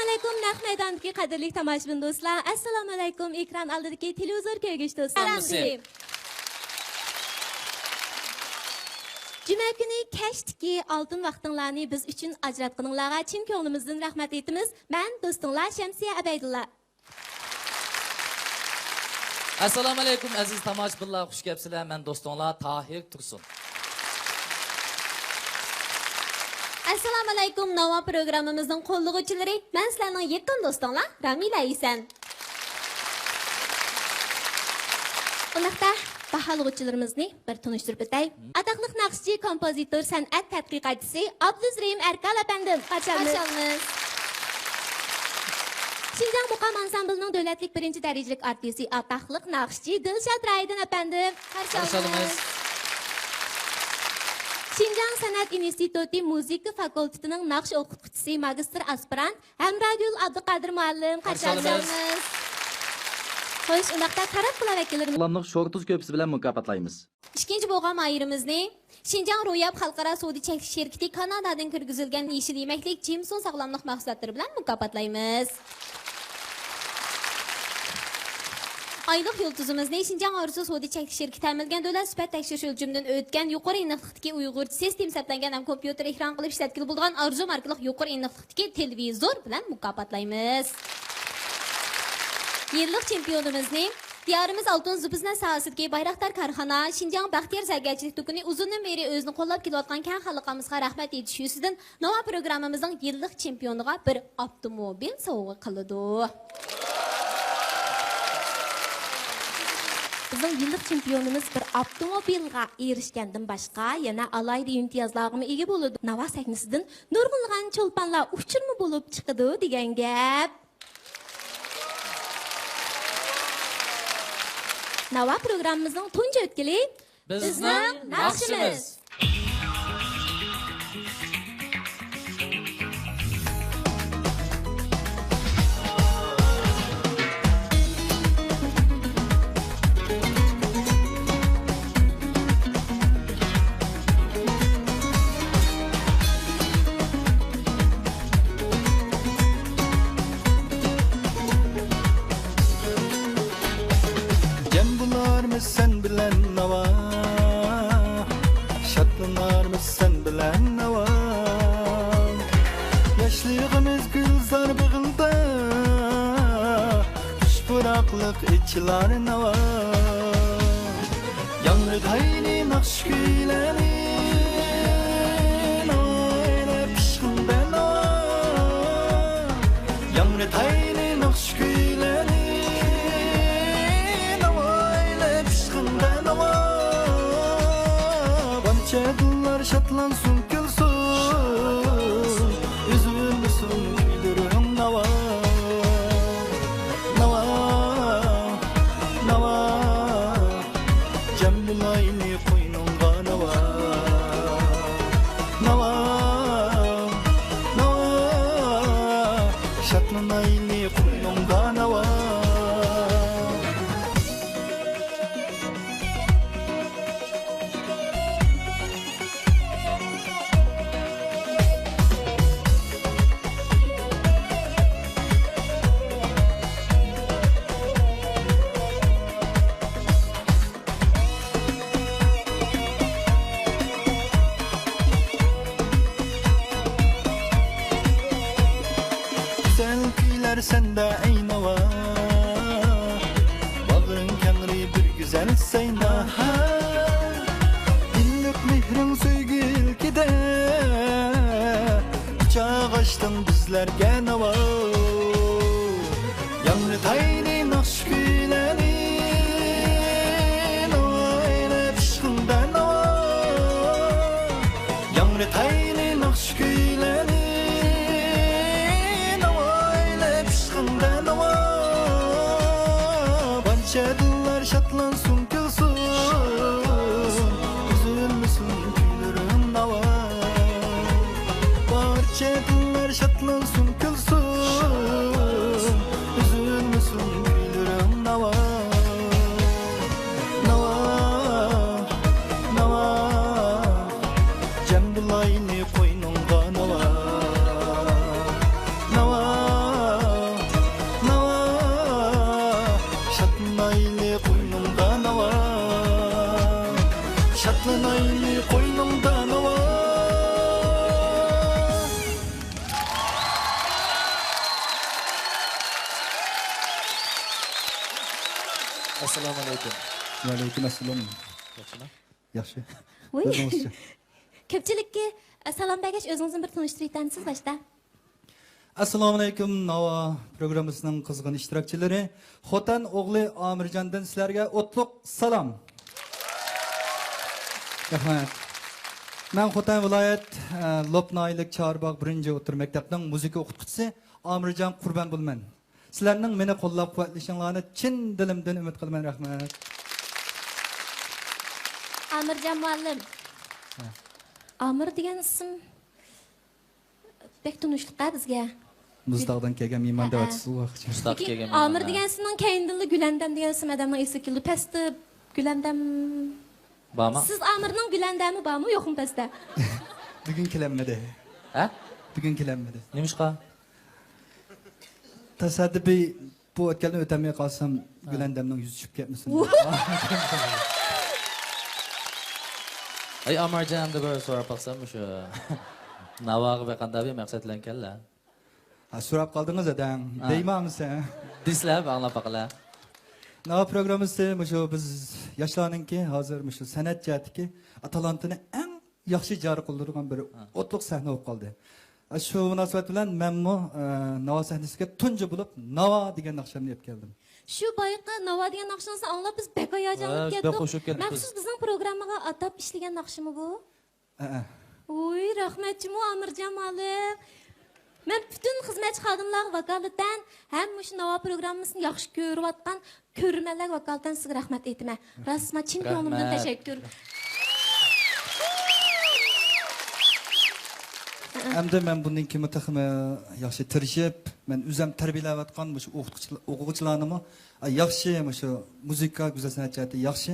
alaykum, naq maydondagi qadrli tomoshabin do'stlar. Assalomu alaykum, ekran oldidagi televizor ko'rgich do'stlar. Cuma kuni kashdagi oltin vaqtinglarni biz uchun ajratganinglarga chin ko'nglimizdan rahmat aytamiz. Men do'stinglar Shamsiya Abaydulla. Assalomu alaykum aziz tomoshabinlar, xush kelibsizlar. Men do'stinglar Tahir Tursun. Assalomu alaykum, nova programmamizning qo'llovchilari. Men sizlarning yaqin do'stinglar Ramila Isan. Ularda baholuvchilarimizni bir tanishtirib o'tay. Atoqli naqshchi, kompozitor, san'at tadqiqotchisi Abduzrim Erkal apandim. Qachonmiz. Şinjan Muqam Ansamblining davlatlik birinchi darajalik artisti, atoqli naqshchi Dilshod Raydin apandim. Qachonmiz. Şinjan San'at İnstituti Müzik Fakültetining naqsh o'qituvchisi, magistr aspirant Hamragul Abduqadir muallim. Qachonmiz. Xo'sh, undaqda taraf qila vakillarimiz Alamliq sho'rtuz ko'pisi bilan mukofotlaymiz. Ikkinchi bo'lgan ayirimizni Şinjan Ro'yab xalqaro savdo chekish shirkati Kanadadan kirgizilgan yeshil yemaklik Jameson sog'lomlik mahsulotlari bilan mukofotlaymiz. Aylık yulduzimizni Şinjan Arzu savdo chekish shirkati ta'minlagan davlat sifat tekshirish o'lchamidan o'tgan yuqori aniqlikdagi Uyg'ur sistem hisoblangan ham kompyuter ekran qilib ishlatkili bo'lgan Arzu markali yuqori aniqlikdagi televizor bilan mukofotlaymiz. Yıllık çempiyonumuzni diyarimiz Altın Zubizna sahasındagi Bayraktar Karxana, Şinjan Baxtiyor Zargarchilik do'koni uzundan beri o'zini qo'llab kelayotgan kan xalqimizga rahmat etish yuzidan nova programmamizning yillik chempioniga bir avtomobil sovg'a qildi. Bizning yillik chempionimiz bir avtomobilga erishgandan boshqa yana alayda imtiyozlarga ega bo'ladi. Nova sahnasidan nurg'unlagan cho'lponlar uchirma bo'lib chiqadi degan gap. Nova programmamizning tunji o'tkili bizning naqshimiz. Sen bilen nava, şatlanarmız sen bilen nava. Yaşlığımız gülzar bağında, kuşburaklık içler nava. Yanrı hayli nakş gülerin, öyle pişkin ben nava. Yanrı hayli nakş gülerin. Çadırlar şatlansın gülsün, üzülmüşsün güldürüm nava. Nava, nava, cembilayni koynunga nava. Nava, nava, şatlanayni koynunga nava. Sende ayna var, bağrın kenri bir güzel sayna. Dillik mihrin söygül gide, uçağı açtın bizlerge nava. Yanrı tayni nakş gülerin, öyle pişkinde nava. Yanrı tayni nakş gülerin. Çadırlar şatlansın gülsün, üzülmüşsün gülürüm nava. Çadırlar şatlansın gülsün, üzülmüşsün saklanaylı koynumdan ova. Assalomu alaykum. Va alaykum assalom. Yaxshimi? Yaxshi. Voy. O'zingizcha. Ko'pchilikka salom bergach o'zingizni bir tanishtirib o'tasiz boshda. Assalomu alaykum Nava programmasining qizg'in ishtirokchilari. Xotan o'g'li Amirjondan sizlarga o'tliq salom. Rahmat. Men Xotan viloyat Lopnoylik Chorbog 1-o'tir maktabning muzika o'qituvchisi Amirjon Qurban bo'lman. Sizlarning meni qo'llab-quvvatlashinglarni chin dilimdan umid qilaman. Rahmat. Amirjon muallim. Amir degan ism bek tunishliqa bizga. Muzdaqdan kelgan mehmon da'vatsiz vaqt. Mustaq kelgan. Amir degan ismning keyindili Gulandam degan ism adamning esi keldi. Pastda Gulandam. Bormi? Siz Amirning Gulandami bormi, yo'qmi pastda? Bugun kelinmadi. Ha? Bugun kelinmadi. Nemishqa? Tasadduqiy bu o'tganni o'tamay qolsam Gulandamning yuzi tushib ketmasin. Ay Amarjon deb bir so'rab qolsam shu. Navoga va qanday maqsadlanganlar? Ha, so'rab qoldingiz adang. Deymanmisan? Dislab anglab baqala. Nava programmasi shu biz yoshlarningki hozir shu san'at jihatiki talantini eng yaxshi jari qildirgan bir o'tliq sahna bo'lib qoldi. Shu munosabat bilan menmi Nava sahnasiga tunji bo'lib Nava degan naqshamni olib keldim. Shu boyiqqa Nava degan naqshingizni anglab biz bek hayajonlanib bek ketdik. qo'shib ketdik biz. Maxsus bizning programmaga atab ishlagan naqshimi bu? Ha. Oy, rahmatchimi Amirjon muallim. Men bütün xizmatchi xodimlar vakolatidan ham shu Nava programmasini yaxshi ko'rayotgan ko'rmanlar vakolatidan sizga rahmat aytaman. Rasman chin ko'nglimdan tashakkur. Hamda men bundan keyin mutaximi yaxshi tirishib, men o'zim tarbiyalayotgan shu o'quvchilarni yaxshi shu muzika, go'zal san'at jihati yaxshi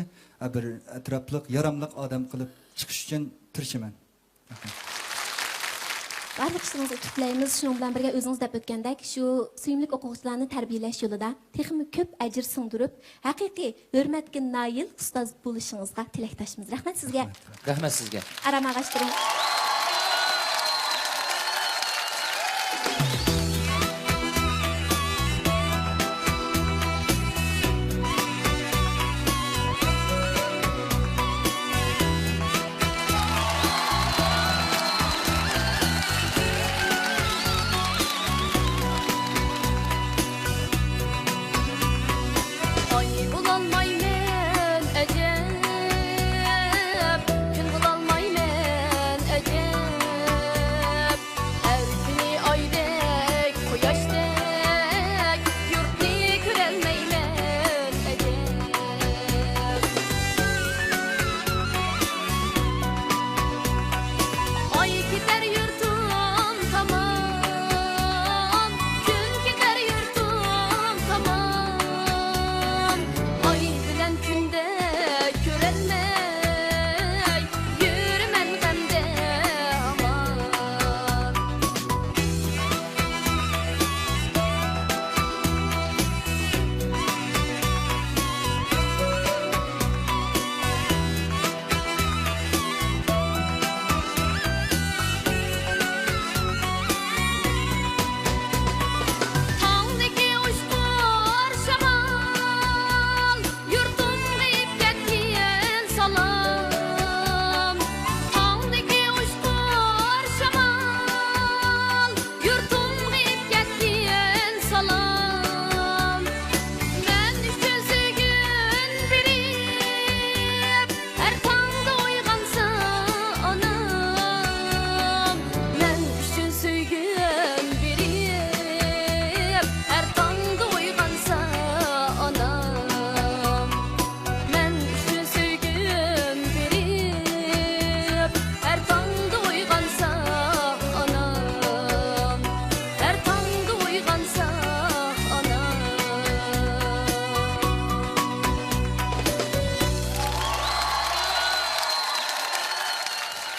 bir atrofliq, yaramliq odam qilib chiqish uchun tirishaman. Barliq ishingizni tutlaymiz. Shuning bilan birga o'zingiz deb o'tgandek, shu suyimli o'quvchilarni tarbiyalash yo'lida texnik ko'p ajr singdirib, haqiqiy hurmatga noil ustoz bo'lishingizga tilakdoshmiz. Rahmat sizga. Rahmat sizga. Aramag'ashtiring.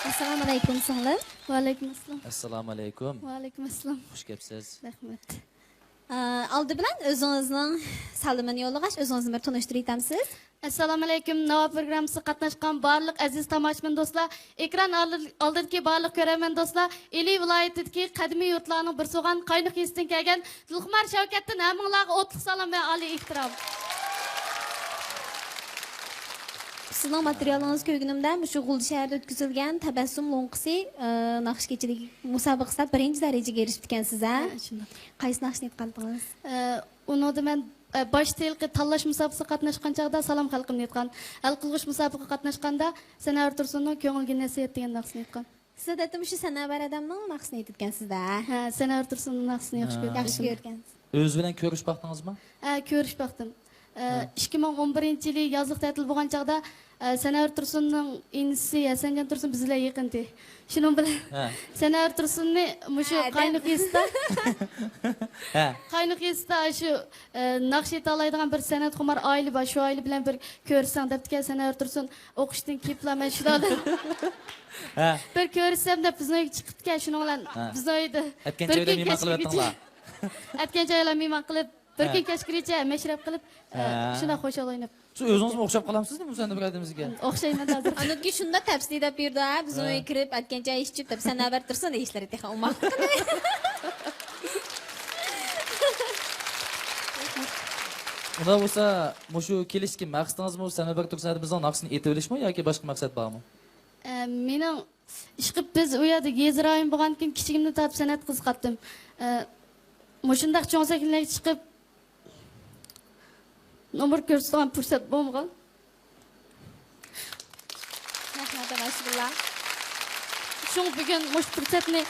Assalomu alaykum singlim. Va alaykum assalom. Assalomu alaykum. Va alaykum assalom. Xush kelibsiz. Rahmat. Aldı bilan o'zingizning salomini yo'llag'ash, o'zingizni bir tanishtirib aytamsiz. Assalomu alaykum. Nova programmasi qatnashgan barliq aziz tomoshabin do'stlar, ekran oldidagi barliq ko'rarman do'stlar, Eli viloyatidagi qadimiy yurtlarning bir so'g'an qaynoq yesidan kelgan Zulxumar Shavkatdan hammanglarga o'tliq salom va oliy ehtirom. Sizning materialingiz ko'rganimda shu G'uldi shahrida o'tkazilgan Tabassum lo'nqisi naqshkechilik musobaqasida 1-darajaga erishib ekansiz, ha? Qaysi naqshni aytqandingiz? Uni men bosh telqi tanlash musobaqasida qatnashgan chog'da salom xalqimni aytgan. Hal qilg'ish musobaqaga qatnashganda Sanovar Tursunning ko'ngilga nasihat degan naqshni aytgan. Siz aytdim shu Sanovar odamning naqshni aytgansizda. Ha, Sanovar Tursunning naqshini yaxshi ko'rgansiz. O'z bilan ko'rishib vaqtingizmi? Ha, ko'rishib vaqtim. 2011 yili yozliq ta'til bo'lgan chog'da Sanovar Tursunning inisi Hasanjon Tursun bizlar yaqindi. Shuning bilan Sanovar Tursunni mushu qaynoq yesda qaynoq yesda shu naqsh etalaydigan bir san'at xumar oila bor. Shu oila bilan bir ko'rsam debdi Sanovar Tursun o'qishdan keplaman shulardan. Bir ko'rsam deb bizning uyga chiqibdi. Shuning bilan bizning uyda aytgan joyda mehmon qilib o'tdinglar. Aytgan joylar mehmon qilib bir kun kechgacha mashrab qilib shuna xo'shal o'ynab. Shu o'zingizmi o'xshab qolamsizmi o'zanda biradimizga? O'xshayman hozir. Anutga shunda tavsiya deb berdi, ha, biz uyga kirib aytgancha ichib deb Sanovar Tursun deyishlar ekan, umma. Unda bo'lsa, mushu kelishgan maqsadingizmi Sanovar Tursunimizning naqshini aytib olishmi yoki boshqa maqsad bormi? Mening chiqib biz u yerda gezirayim bo'lgan kun kichigimni tortib san'at qiziqatdim. Mushundaq cho'nsakinlarga chiqib nomer ko'rsatgan fursat bo'lmagan. Rahmat, maşallah. Shung bugun mush fursatni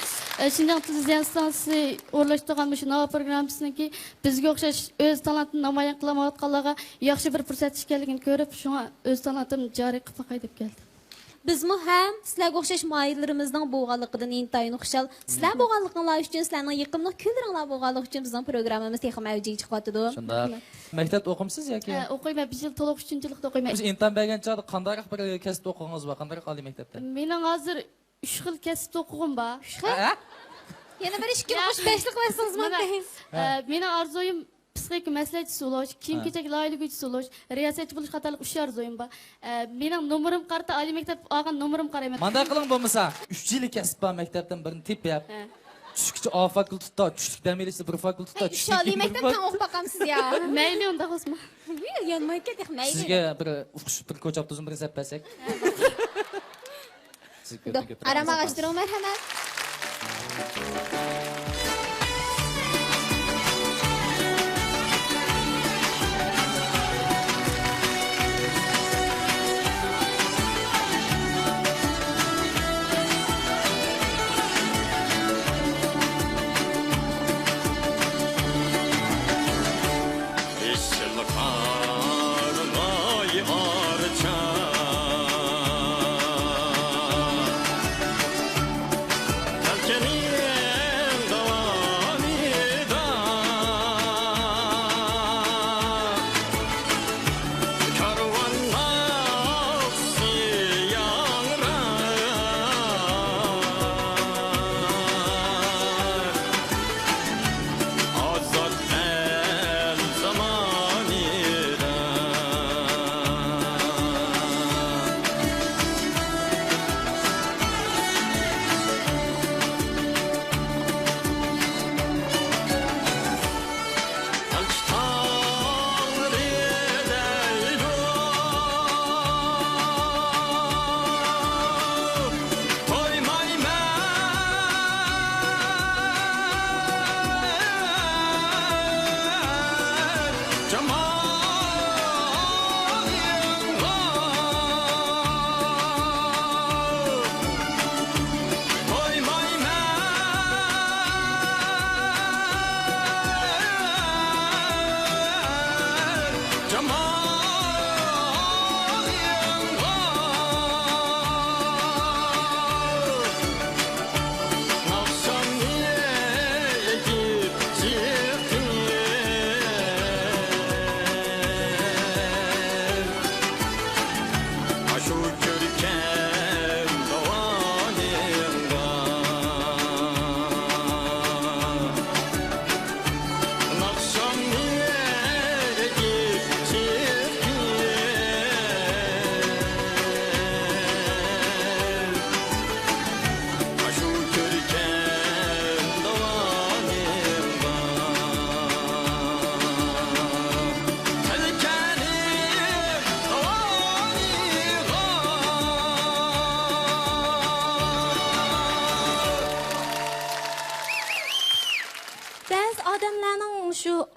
Şinjan televizion stansiyasi o'rlashtirgan mush Nova programmasiniki bizga o'xshash o'z talantini namoyon qilamayotganlarga yaxshi bir fursat ekanligini ko'rib, shunga o'z talantimni joriy qilib qo'yay deb keldim. Bizmi ham sizlarga o'xshash muayirlarimizning bo'lganligidan intayin xushal. Sizlar bo'lganligingiz uchun, sizlarning yiqimli kunlaringlar bo'lganligi uchun bizning programmamiz texnik avjiga chiqyotdi. Shunda maktabda o'qimsiz yoki? O'qiyman, 1 yil to'liq 3-chilikda o'qiyman. Siz intan bergan chog'da qanday bir kasbda o'qigangiz va qanday oliy maktabda? Mening hozir 3 xil kasbda o'qigim bor. Yana bir 2 qo'sh 5lik versangiz mumkin. Mening orzuyim psixik maslahatchisi bo'lish, kiyim-kechak loyihalaguvchisi bo'lish, riyosatchi bo'lish qatorliq 3 orzuyim bor. Mening nomerim qarta oliy maktab olgan nomerim qarayman. Manda qiling bo'lmasa, 3 yillik kasb bor maktabdan birini tepib, tushlikcha A fakultetda, tushlik damelisi bir fakultetda, tushlik oliy maktabdan o'qib boqamsiz ya. Mayli unda xosma. Yonmay keting, mayli. Sizga bir o'qish bir ko'chab tuzum bir zap bersak. Siz ko'p. Aramag'ashtiring, marhamat. Kalkenin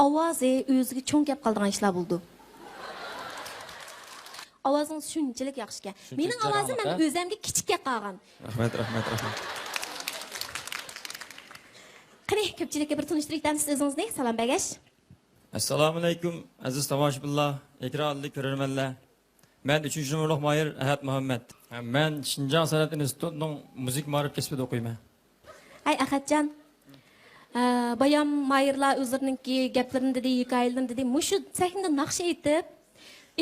ovozi o'ziga cho'ng kelib qoladigan ishlar bo'ldi. Ovozingiz shunchalik yaxshi ekan. Mening ovozim men o'zimga kichik kelib qolgan. Rahmat. Qani, ko'pchilikka bir tanishtirib o'tamiz o'zingizni. Salom bagash. Assalomu alaykum aziz tomoshabinlar, ekranli ko'rarmanlar. Men 3-numurluq Mayir Ahad Muhammad. Men Şinjan San'at Institutining muzik ma'rif kasbida o'qiyman. Ay Ahadjon. Bayan Mayirlar o'zlarininki gaplarini dedi, hikoyalarini dedi. Mushu sahnada naqsh etib,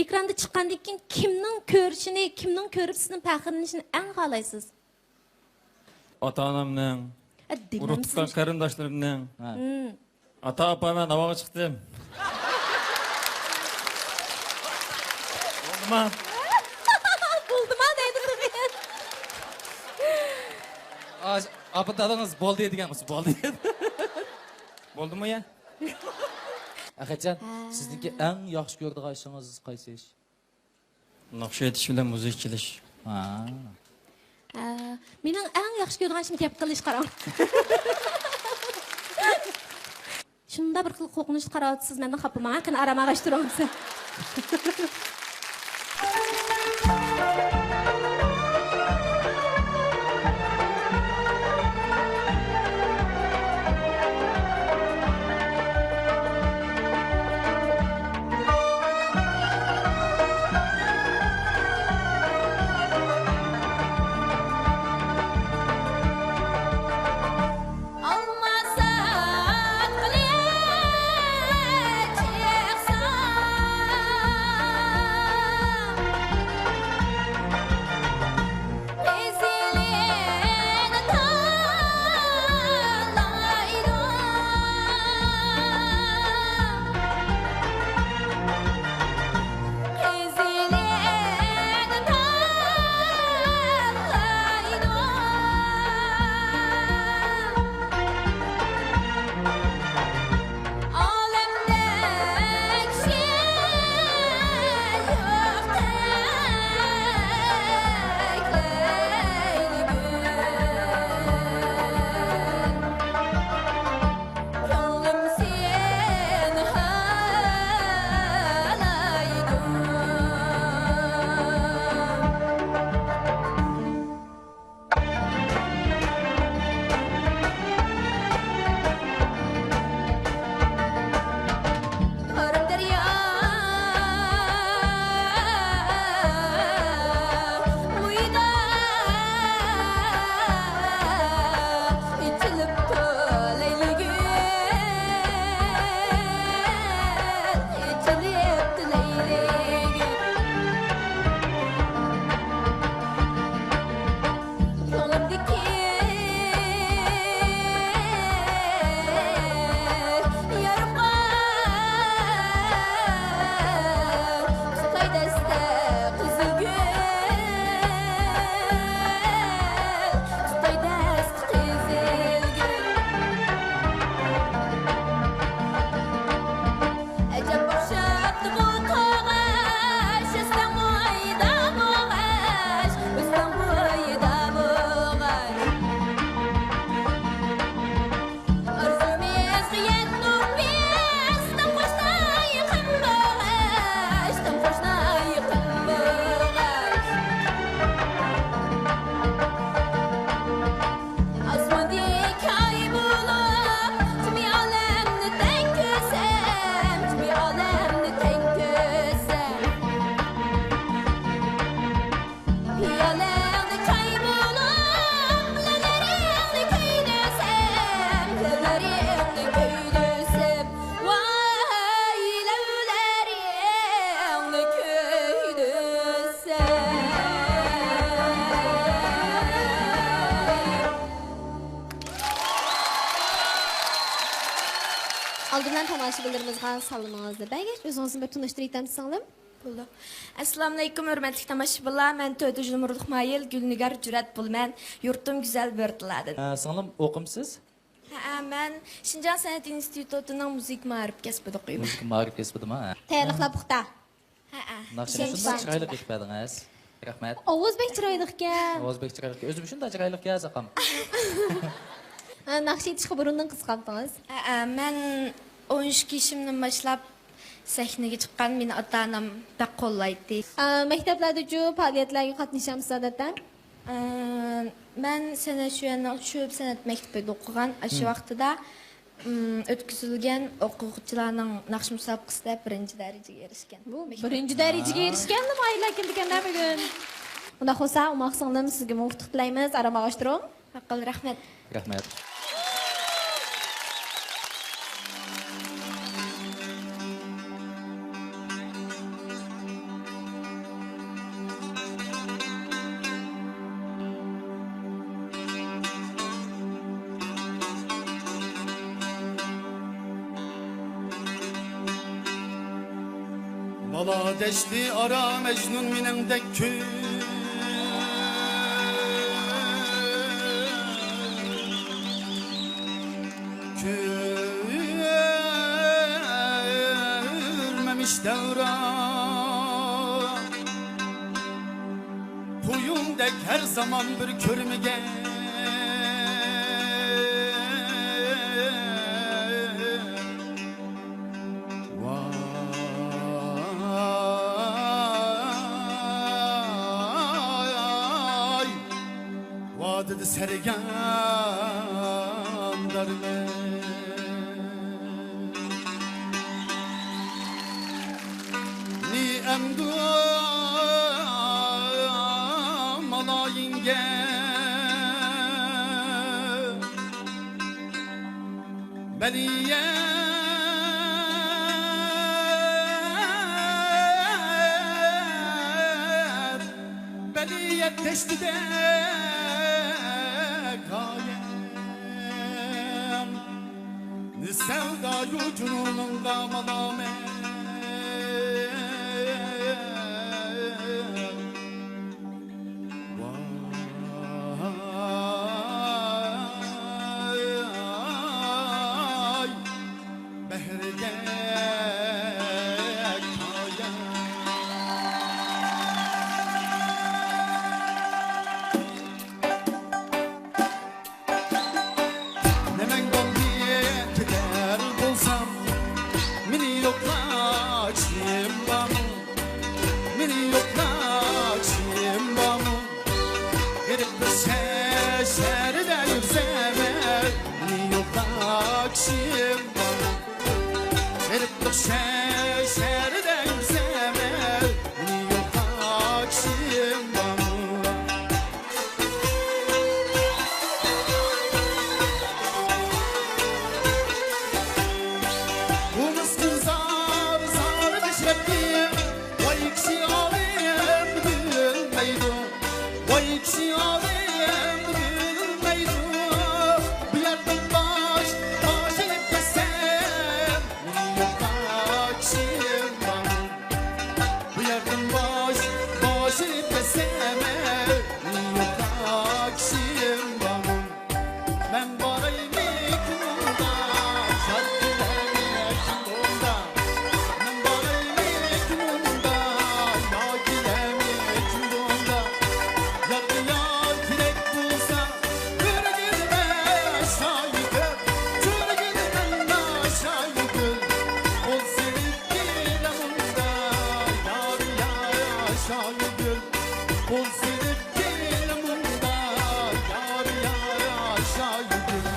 ekranda chiqqandan keyin kimning ko'rishini, kimning ko'rib sizning faxrlanishini eng xohlaysiz? Ota-onamning, urug' tuqqan qarindoshlarimning, ata-opa men havoga chiqdim. Bo'ldimi deydi. Apa dadingiz bo'ldi deganmiz, bo'ldi. Bo'ldimi ya? Ahadjon, sizningki eng yaxshi ko'radigan ishingiz qaysi ish? Naqsh etish bilan muzik chilish. Mening eng yaxshi ko'rgan ishim gap qilish qarang. Shunda bir xil qo'rqinchli qarorsiz mendan xafaman, qani aramaga turamiz. Aldırdan tomoshabinlarimizga salomingizni bergach, o'zingizni bir tanishtirib o'tamiz singlim. Bo'ldi. Assalomu alaykum hurmatli tomoshabinlar. Men 4-numurluq Mayil Gulnigar Jurat bo'lman. Yurtim güzel Bertladan. Singlim o'qimsiz? Ha, men Şinjan San'at Institutining muzik ma'rif kasbida o'qiyman. Muzik ma'rif kasbidami? Tayyorliqlar puxta. Ha. Naqshni shunday chiroyli qilib berdingiz. Rahmat. Ovozbek chiroyli ekan. O'zbek chiroyli. O'zim shunday chiroyli qilgan. Naqsh etishga burundan qisqartdingiz. Men 13 yaşımdan başlap sahneye çıkan beni ata-anam pek kollaydı. Maktablarda ju fəaliyyətlərə qatnaşamısınız adətən? Ben sene şu sanat mektebinde okugan, şu vaxtıda ötküzülgen okuyucularının nakş müsabakasında birinci dereceye erişken. Bu birinci dərəcəyə erişkənmi aylar kim dikəndə bugün? Bunda xosa umaqsınlım sizə muvaffaq tilaymiz. Aramağaşdırın. Haqqal rahmet. Rahmat. Bala deşti ara Mecnun minendek kül Kürmemiş devran Puyundek her zaman bir körmege Dedi sergan darme Ni emdu malayinge Beliye Beliyet teşti de Sevda yucunun damalame Vay Behrige kaya Nemen goldiye gider bulsam Mini yokla çimbamı Mini yokla çimbamı Gelip de şeşerde yüzeme Mini yokla çimbamı Gelip de şeşerde yüzeme Mini yokla çimbamı Bu mıskın zar zar düşlepti Vay kişi alayım gülmeydu Vay kişi alayım gülmeydu Bu yerden baş elip desem Mini yok kaçım bana Bu yerden baş elip desem Mini yok kaçım bana Ben varayım ikumunda Şarkılarım ikumunda Ben varayım ikumunda Şarkılarım ikumunda Yargı yar direk bulsa Bir gülme aşağı yukarı Çür gülmen aşağı yukarı Ol sevip dilemunda Yar yar aşağı yukarı Ol sevip dilemunda Yar yar aşağı yukarı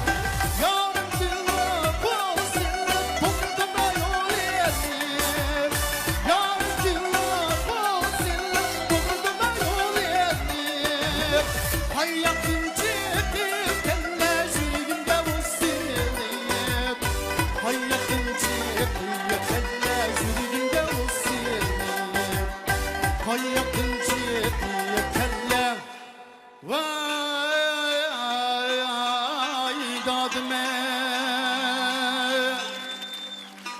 Yarım dilim bol senin Toplamda yol yedim Yarım dilim bol senin Toplamda yol yedim Hayatın çekip kelle sürgünde bu sinip Hayatın çekip kelle sürgünde bu sinip Hayatın çekip kelle Vay dadme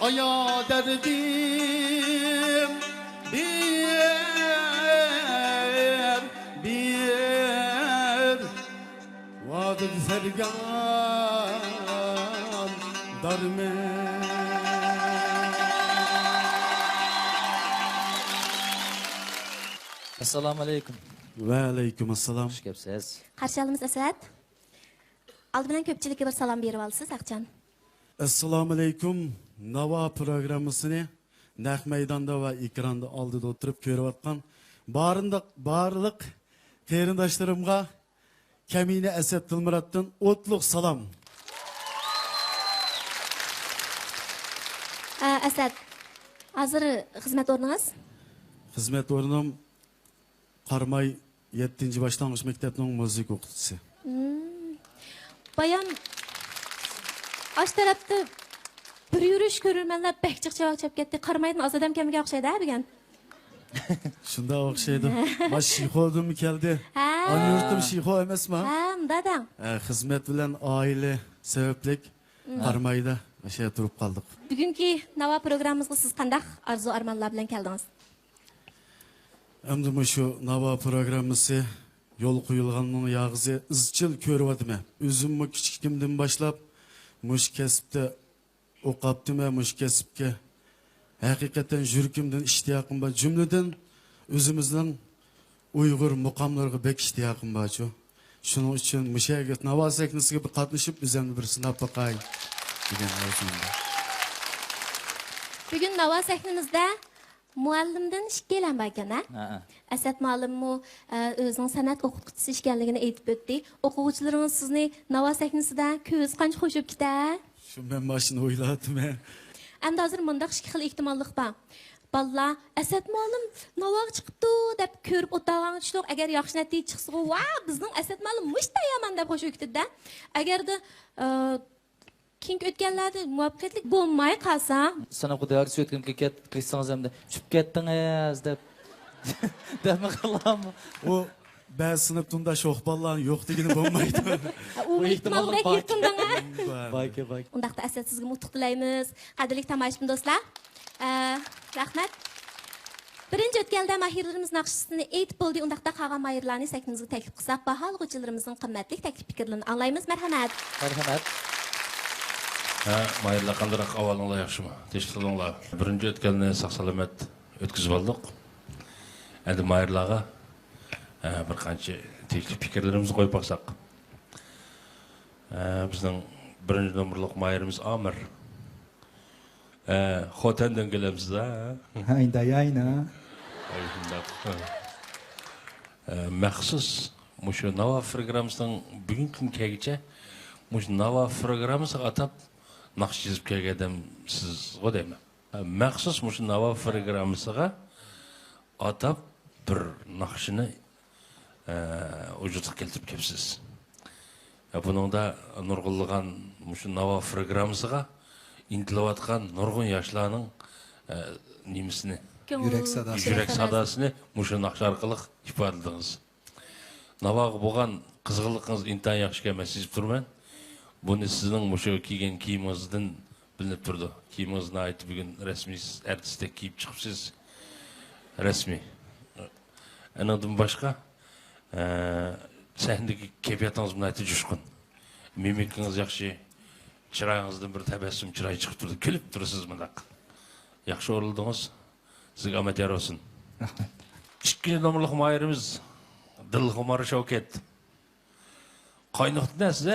Aya derdim bir Vadır sergan darme Assalomu alaykum. Va alaykum assalom. Xush kelibsiz. Qarshi olamiz Asad. Aldı bilan ko'pchilikka bir salom berib olsiz Aqchan. Assalomu alaykum Nava programmasını naq maydonda va ekranda oldida o'tirib ko'rayotgan barliq qarindoshlarimga Kamina Asad Dilmuratdan o'tliq salom. Asad, hozir xizmat o'rningiz? Xizmat o'rnim Qarmay 7-boshlang'ich maktabining musiqa o'qituvchisi. Bayam ash tarafda bir yurish ko'rmanlar bekchiq javob chap ketdi. Qarmaydan ozodam kamiga o'xshaydi, degan. Shunda o'xshaydi. Ma Shixo'dan keldi. Ana yurtim Shixo emasmi? Ha, dadam. Xizmat bilan oila sabablik Qarmayda o'sha turib qoldik. Bugungi Nava programmamizga siz qanday arzu armonlar bilan keldingiz? Endi shu Nava programmasi yo'l qo'yilganning yog'izi izchil ko'ryapman. O'zimni kichikimdan boshlab mush kasbda o'qibdim, mush kasbga haqiqatan yurkimdan ishtiyoqim bor. Jumladan o'zimizning Uyg'ur muqomlariga bek ishtiyoqim bor. Shuning uchun mushaga Nava sahnasiga bir qatnashib, o'zimni bir sinab boqay degan orzum bor. Bugun Nava sahnamizda muallimdan ish kelan ekan, Asad muallimmi o'zining san'at o'qituvchisi ekanligini aytib o'tdi. O'quvchilaringiz sizni Nava sahnasida ko'z qancha xo'shib ketar? Shu men mashina o'yladim. Endi hozir bundaq ikki xil ehtimollik bor. Balla Asad muallim Navaga chiqibdi deb ko'rib o'tirgan tushliq. Agar yaxshi natija chiqsa, "Va, bizning Asad muallim mushta yomon" deb xo'shib ketdi-da. Agarda keng o'tganlarda muvaffaqiyatli bo'lmay qolsa, Sana xudoga o'tgan ketsangiz hamda tushib ketdingiz deb deb qilaman. O ba'zi sinf tundosh o'qballarning yo'q degani bo'lmaydi. u ehtimolda yaqindan. Bayka. Undaqda Asad sizga mutlaq tilaymiz. Qadrli tomoshabin do'stlar. Rahmat. Birinchi o'tganda mahirlarimiz naqshisini aytib bo'ldi. Undaqda qolgan mahirlarni sahnamizga taklif qilsak, baholg'uchilarimizning qimmatli taklif fikrlarini anglaymiz. Marhamat. Marhamat. Mayırlar qandarak avalыңlar yaxşımı? Teşekkür qılыңlar. Birinci ötkənini sağ-salamat ötküzüp aldıq. Endi mayırlarga bir qancha teklif fikirlerimizni qo'yib baqsaq. Bizning birinchi nomerlik mayırimiz Amir. Xotandan kelamiz da. Ayna. Maxsus mushu Nava programmasining bugungi kungacha mushu Nava programmasiga atab naqsh chizib kelgan siz deyman. Maxsus mushu Nava programmasiga atab bir naqshini vujudga keltirib kelibsiz. Buningda nurg'unlagan mushu Nava programmasiga intilayotgan nurg'un yoshlarning nimasini yurak sadasini mushu naqsh orqali ifodaladingiz. Navaga bo'lgan qiziqligingiz intayin yaxshi ekan, sezib turman. Buni sizning mushu kiygan kiyimingizdan bilinib turdi. Kiyimingizni aytib bugun rasmiy artistdek kiyib chiqibsiz. Rasmiy. Anadan boshqa sahnaga kayfiyatingiz bilan aytib jushqin. Mimikingiz yaxshi. Chiroyingizdan bir tabassum chiroy chiqib turdi. Kulib turasiz bundaq. Yaxshi o'rildingiz. Sizga omad yor bo'lsin. Rahmat. Ikkinchi nomerlik mayirimiz Dilxumar Shavkat. Qaynoqdan siz,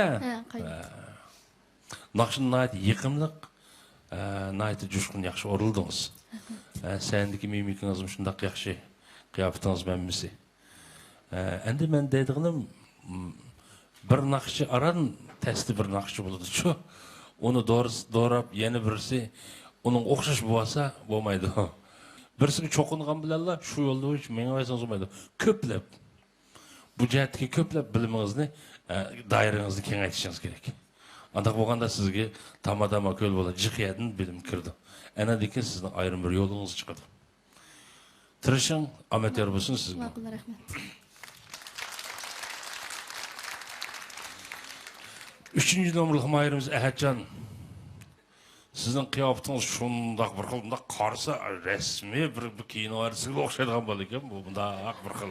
Naqshin nayt yiqimliq, nayt jushqin yaxshi o'rildingiz. Sendiki mimikingiz shundaq yaxshi, qiyofatingiz menmisi. Endi men deydiganim bir naqshchi aran testi bir naqshchi bo'ladi. Shu uni doğrab, yana birisi uning o'xshash bo'lsa bo'lmaydi. Birisiga cho'qingan bilanlar shu yo'lda hech menga aytsangiz bo'lmaydi. Ko'plab bu jihatga ko'plab bilimingizni, doirangizni kengaytirishingiz kerak. Undaq bo'lganda sizga tamadama ko'l bo'ladi, jiqiyatdan bilim kirdi. Anadan sizning ayrim bir yo'lingiz chiqadi. Tirishing, omad yor bo'lsin sizga. Rahmat. Üçüncü nomerlik mayırımız Ahadcan. Sizin kıyafetiniz şundaq bir xil, bunda qarsa resmi bir kino arasıga o'xshaydigan bo'ldi ekan. Bu bunda bir xil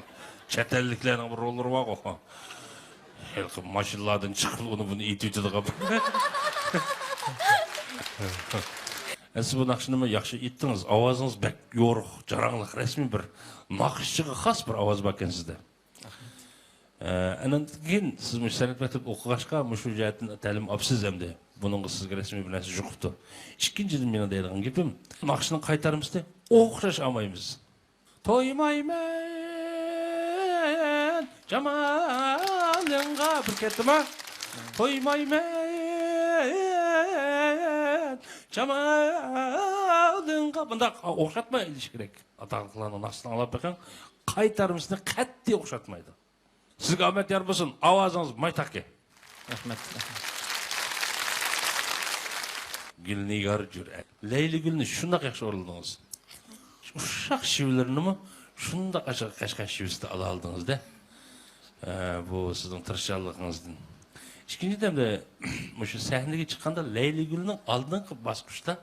chet-elliklarning bir rollari bor o. Mashinalardan chiqib uni buni aytib siz bu naqshni yaxshi aytdingiz. Ovozingiz bak yo'riq, jaranglik, rasmiy bir naqshchiga xos bir ovoz bor ekan sizda. Andan keyin siz san'at maktab o'qig'achqa shu jihatdan ta'lim olibsiz hamda Bunun sizge resmi bir narsa juquptu. İkinci meni deydigan gepim, naqshni qaytarimizda o'xshash olmaymiz. To'ymayman jamalingga bir ketma. To'ymayman jamalingga bundaq o'xshatmay idish kerak. Ataqlarning naqshini olib bakang, qaytarimizda qat'iy o'xshatmaydi. Sizga omad yor bo'lsin. Ovozingiz maytaqqa. Rahmat. Gülnigar Cüret. Leyli Gül'ünü şundak yakşı oruldunuz. Uşak şivlerini mi şundak aşağı kaçkan şivisi ala aldınız da. Bu sizin tırışçalığınızdan. İkinci demde şu sahneye çıkanda Leyli Gül'ünün aldığın baskışta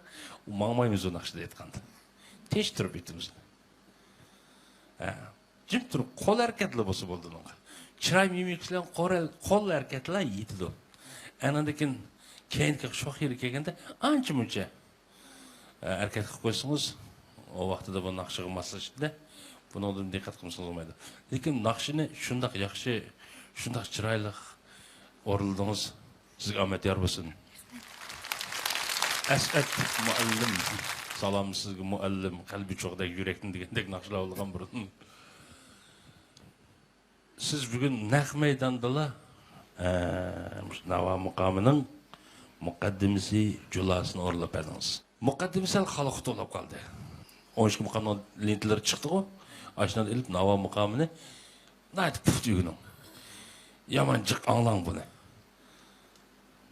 mağmayımız o nakşıda etkandı. Teş durup etimiz. Cim durup kol hareketli bosu buldun ona. Çıray mimikçilerin kol hareketli yitidi o. Enandakin keyinki şok yeri kelganda ancha muncha harakat qilib qo'ysangiz, o vaqtida bu naqshga moslashishda buni diqqat qilsangiz bo'lmaydi. Lekin naqshini shundoq yaxshi, shundoq chiroyli o'rildingiz. Sizga omad yor bo'lsin. As'ad muallim, salom sizga muallim, qalbi cho'qdagi yurakni degandek naqshlar olgan burun. Siz bugun naq maydonda Nava muqamining muqaddimasi julasini o'rlab berdingiz. Muqaddimasi xalq to'lab qoldi. 12 muqamning lentalari chiqdi ku. Ashundan ilib Nava muqamini naytib puftigini. Yaman jiq anglang buni.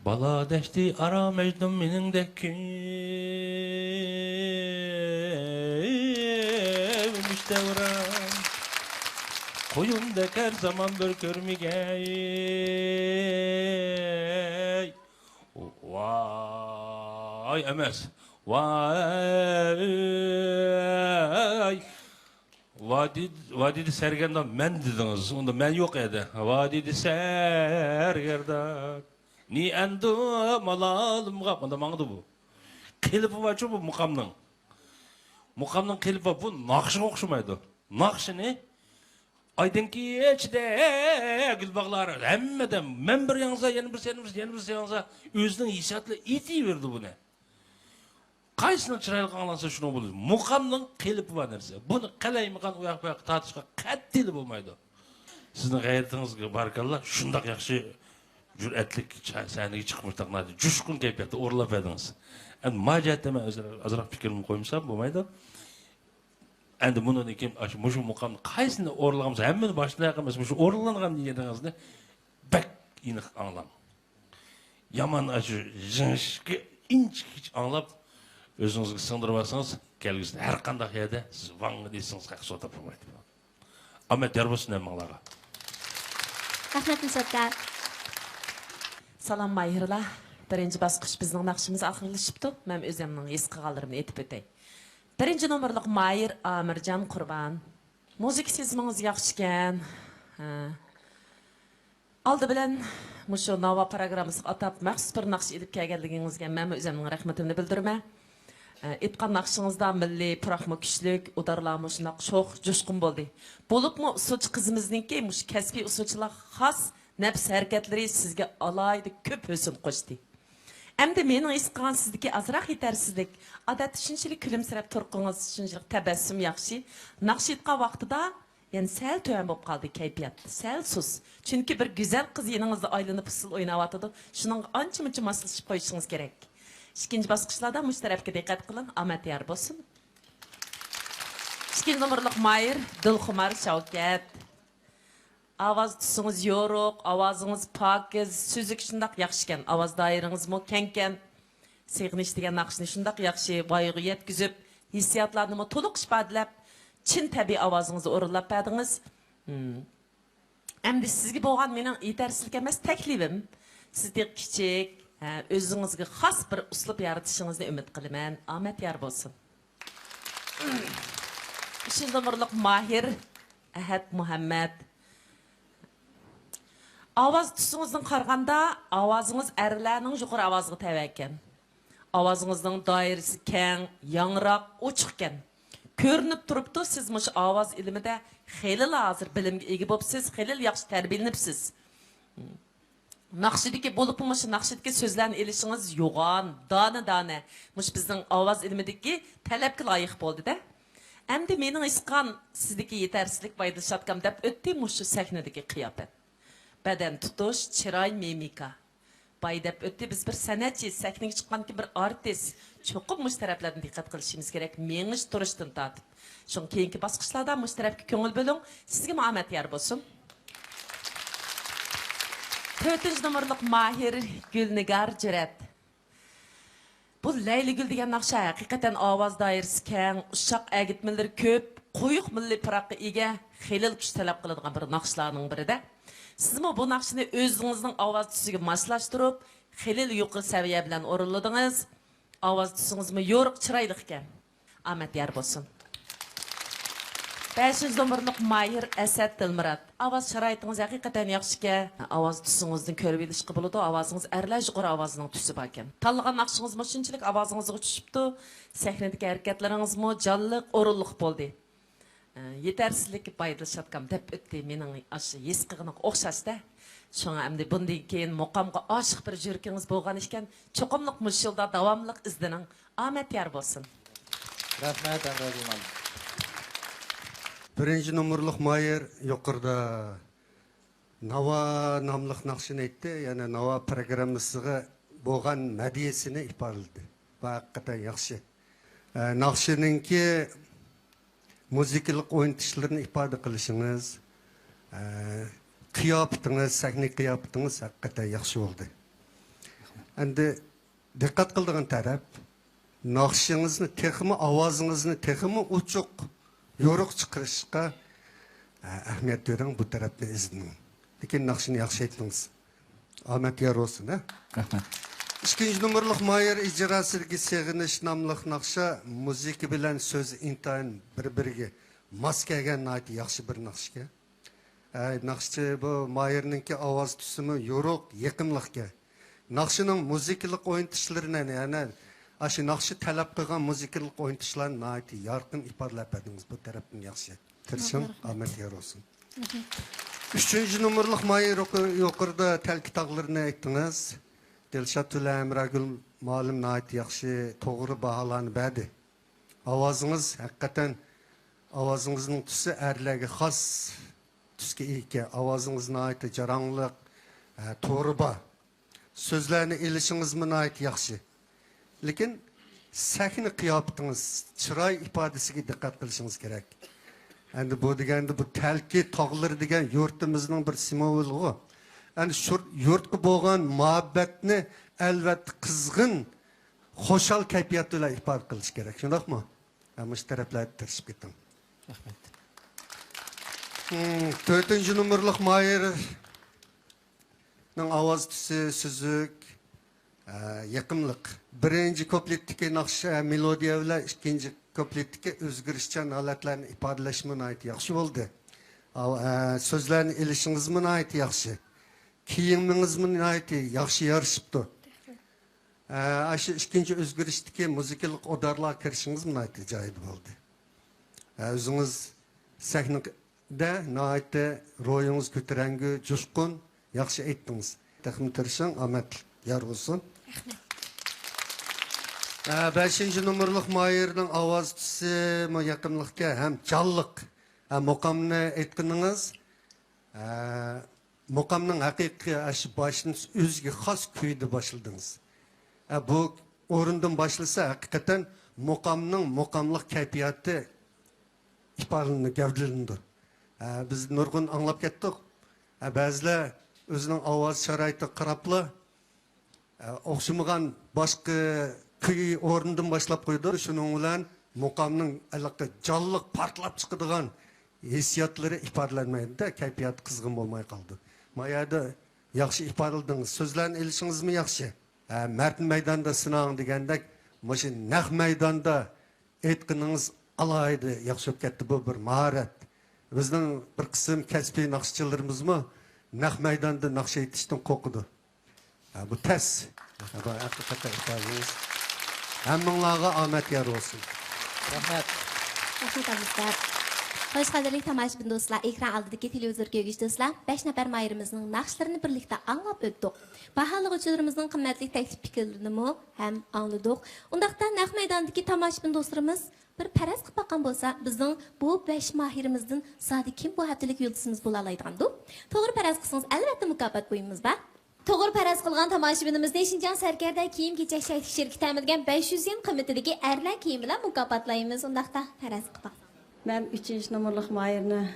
Bala dashti ara mejdum meningdek müştevran Koyundek her zaman bir körmigey Vay emes Vay Vadidi Sergen'den men dediniz. Onda men yok edi. Vadidi Sergen'den Ni endu malalımga Onda mağdı bu. Kilipi var bu mukamның. Mukamның kilipi bu naqşı okşumaydı. Naqşı ne? Aydınki içde gülbağlar hemmeden men bir yansa yeni bir yansa özünün hissiyatlı iti verdi bu ne? Qaysını çıraylı anlansa şunu bulur. Mukamның kilipi var nerse. Bunu qalaymiqan uyak buyak tartışqa qattili bulmaydı. Sizin gayretinizge barakallah şundak yaxşı cüretlik sahneye çıkmıştak nadi. Coşkun keyfiyatı orlap ediniz. Yani maciyette ben azırak fikrimi koymuşsam bulmaydı. Endi bunun ikim şu mukamni qaysini o'rlag'imiz hammani boshlayaq emas, shu o'rlangan deganingizni bak aniq anglam. Yomon shu jinshki inchik anglab o'zingizga singdirib olsangiz, kelgusida har qanday yerda siz vang desangiz haqso topolmaydi. Omad yor bo'lsin hammanglarga. Rahmat Musatta. Salam Mahirlar. Birinci basqıç bizning naqshimiz oxirlashibdi. Men o'zimning his qilganlarimni aytib o'tay. Birinci nomorliq Mahir Amirjon Qurban. Müzik sezmangiz yaxshi ekan. Aldı bilan mushu Nava programmasiga atab maxsus bir naqsh edib kelganligingizga men o'zimning rahmatimni bildiraman. Aytgan naqshingizda milliy, puroqmi kuchlik, udarlarmi shunaq sho'x, jo'shqin bo'ldi. Bo'libmi usulchi qizimizningki, mush kasbiy usulchilar xos nafs harakatlari sizga alayda ko'p husn qo'shdi. Endi mening his qilgan sizdagi azroq yetersizlik, odatda shunchalik kulimsirab turqingiz, shunchalik tabassum yaxshi. Naqsh aytgan vaqtida, yani sal tuvan bo'lib qoldi kayfiyat, sal sus. Chunki bir go'zal qiz yoningizda aylanib usul o'ynayotdi. Shuning ancha-muncha moslashib qo'yishingiz kerak. İkinci basqıçlarda mush tarafga diqqat qiling, omad yor bo'lsin. İkinci nomorliq Mahir Dilxumar Shavkat. Ovoz tusingiz yo'ruq, ovozingiz pokiz, so'zlik shundoq yaxshi ekan. Ovoz doirangiz mo keng-keng. Seg'inish degan naqshni shundoq yaxshi voyaga yetkazib, hissiyotlarni mo to'liq ifodalab, chin tabiiy ovozingizni o'rinlab berdingiz. Endi sizga bo'lgan mening yetarsiz emas taklifim, sizdek kichik o'zingizga xos bir uslub yaratishingizni umid qilaman. Omad yor bo'lsin. 3 nomorliq Mahir Ahad Muhammad. Ovoz tusingizdan qaraganda, ovozingiz erlarning yuqori ovoziga tava ekan. Ovozingizning doirasi keng, yangroq, ochiq ekan. Ko'rinib turibdi, siz mush ovoz ilmida xeyli hozir bilimga ega bo'libsiz, xeyli yaxshi tarbiyalanibsiz. Naqshidagi bo'lib mush naqshidagi so'zlarni elishing'iz yo'g'on, dona. Mush bizning ovoz ilmidagi talabga loyiq bo'ldi-da. Endi mening isqan sizdagi yetersizlik foydalanishotgan deb o'tdi mush sahnadagi qiyofat. Badan tutush, chiroy, mimika. Bay deb o'tdi biz bir san'atchi, sahnaga chiqqanki bir artist. Cho'qib mush taraflardan diqqat qilishimiz kerak. Mengiz turishdan tortib. Shun keyingi bosqichlarda mush tarafga ko'ngil bo'ling. Sizga omad yor bo'lsin. 4 numaralık Mahir Gülnigar Cüret. Bu Leyli Gül degan naqsha hakikaten ovoz doirasi keng, ushaq agitmeleri ko'p, qo'yiq milliy piraqqa ega, xilil kuch talab qiladigan bir naqshlarning birida. Sizmi bu naqshni o'zingizning ovoz tusiga moslashtirib, xilil yuqori saviya bilan o'rinladingiz. Ovoz tusingizmi yo'riq, chiroyli ekan. Omad yor bo'lsin. 5 numaralık Mahir Asad Dilmurat. Ovoz sharoitingiz haqiqatan yaxshi. Ovoz tusingizni ko'rib bilishga bo'ladi. Ovozingiz arlash yuqori ovozining tusi bor ekan. Tanlagan naqshingiz shunchalik ovozingizga tushibdi. Sahnadagi harakatlaringiz jonliq, o'rinliq bo'ldi. Yetersizlik foydalanishotgan deb o'tdi mening ashi yesqig'ini o'xshashda. Shunga endi bundan keyin muqamga oshiq bir yurkingiz bo'lgan ekan, cho'qimliq mushilda davomliq izdining. Omad yor bo'lsin. Rahmat, Andradiman. Birinci numaralık Mahir yukarıda Nava namlıq naqşını etti. Yani Nava programısıga boğan mediyesini ifadeladı. Bu hakikaten yaxşı. Naqşınınki müzikalik oynatışlarını ifade kılışınız, kıyafetiniz, sahne kıyafetiniz hakikaten yaxşı oldu. Endi dikkat kıldığın taraf, naqşınızını, teximi, avazınızını, teximi uçuk, yoruq chiqarishga ahamiyat bering, bu tarafda izning. Lekin naqshini yaxshi aytdingiz. Omad yor bo'lsin, ha? Rahmat. 2 numaralık Mahir ijrosidagi Seg'inish nomli naqsha muzika bilan so'z intayin bir-biriga mos kelgan yaxshi bir naqshga. Naqshchi bu Mahirninki ovoz tusimi yo'ruq, yaqinliqga. Naqshining muzikalik o'yintishlarini, ya'ni aşı naqşı talab qilgan muzikalik o'yinishlarni yorqin ifodalab berdingiz. Bu tarafdan yaxshi. Tirishing, omad yor bo'lsin. 3 numaralık Mahir yuqorida talki tog'larini aytdingiz. Dilshod Amragul ma'lum yaxshi to'g'ri baholarni berdi. Ovozingiz haqiqatan ovozingizning tusi erlarga xos tusga ega. Ovozingiz jarangliq, to'g'ri bor. So'zlarni elishingiz yaxshi. Lekin sahna qiyofatingiz, chiroy ifodasiga diqqat qilishingiz kerak. Endi bu deganda bu talki tog'lar degan yurtimizning bir simvoli. Endi shu yurtga bo'lgan muhabbatni albatta qizg'in, xo'shal kayfiyat bilan ifoda qilish kerak. Shundaqmi? Mana shu taraflarga tirishib keting. Rahmat. 4 numaralık Mahirning ovoz tusi suzuk, yaqinliq. Birinci kupletdagi naqsha melodiya bilan ikkinchi kupletdagi o'zgarishchan holatlarni ifodalashmi yaxshi bo'ldi. So'zlarni elishingizmi yaxshi. Kiyimingizmi yaxshi yarashibdi. Shu ikkinchi o'zgarishdagi muzikalik o'darlar kirishingizmi joyida bo'ldi. O'zingiz sahnada ro'yingiz ko'tarangi, jo'shqin, yaxshi aytdingiz. Taxmin tirishing, omad yor bo'lsin. 5 numaralık Mahirning ovoz tusi yaqinlikka ham jonliq. Muqamni aytdingiz. Muqamning haqiqiy ash boshini o'ziga xos kuyda boshladingiz. Bu o'rindan boshlasa haqiqatan muqamning muqamlik kayfiyati ifodalanib gavdalandi. Biz nurg'un anglab ketdik. Ba'zilar o'zining ovoz sharoitiga qarabla o'xshamagan boshqa kuy o'rnidan boshlab qo'ydi. Shuning bilan muqamning allaqi jonliq portlab chiqadigan hissiyotlari ifodalanmaydi, kayfiyat qizg'in bo'lmay qoldi. Mayada yaxshi ifodaladingiz. So'zlarni elishingizmi yaxshi. Mard maydonda sinang degandek, mana naq maydonda aytqiningiz alayda yaxshi bo'lib ketdi. Bu bir mahorat. Bizning bir qism kasbiy naqshchilarimizmi naq maydonda naqsh aytishdan qo'rqidi. Bu tas. Bu haqiqatan ifodangiz. Hammanglarga omad yor bo'lsin. Rahmat. Rahmat azizlar. Hoş qadrli tomoshabin do'stlar, ekran oldidagi televizor ko'rgich do'stlar, 5 nafar mayirimizning naqshlarini birlikda anglab o'tdik. Baholovchilarimizning qimmatli taklif fikrlarini ham angladik. Undaqda naq maydondagi tomoshabin do'stlarimiz bir paraz qilib boqqan bo'lsa, bizning bu 5 mahirimizdan zodi kim bu haftalik yulduzimiz bo'la oladigandu? To'g'ri paraz qilsangiz, albatta mukofot qo'yimiz bor. To'g'ri paraz qilgan tomoshabinimizni Shinjang Sarkarda kiyim-kechak shirkati ta'minlagan 500 yen qimmatidagi erlar kiyim bilan mukofotlaymiz. Undaqda paraz qilib. Ben 3. numaralık mayırını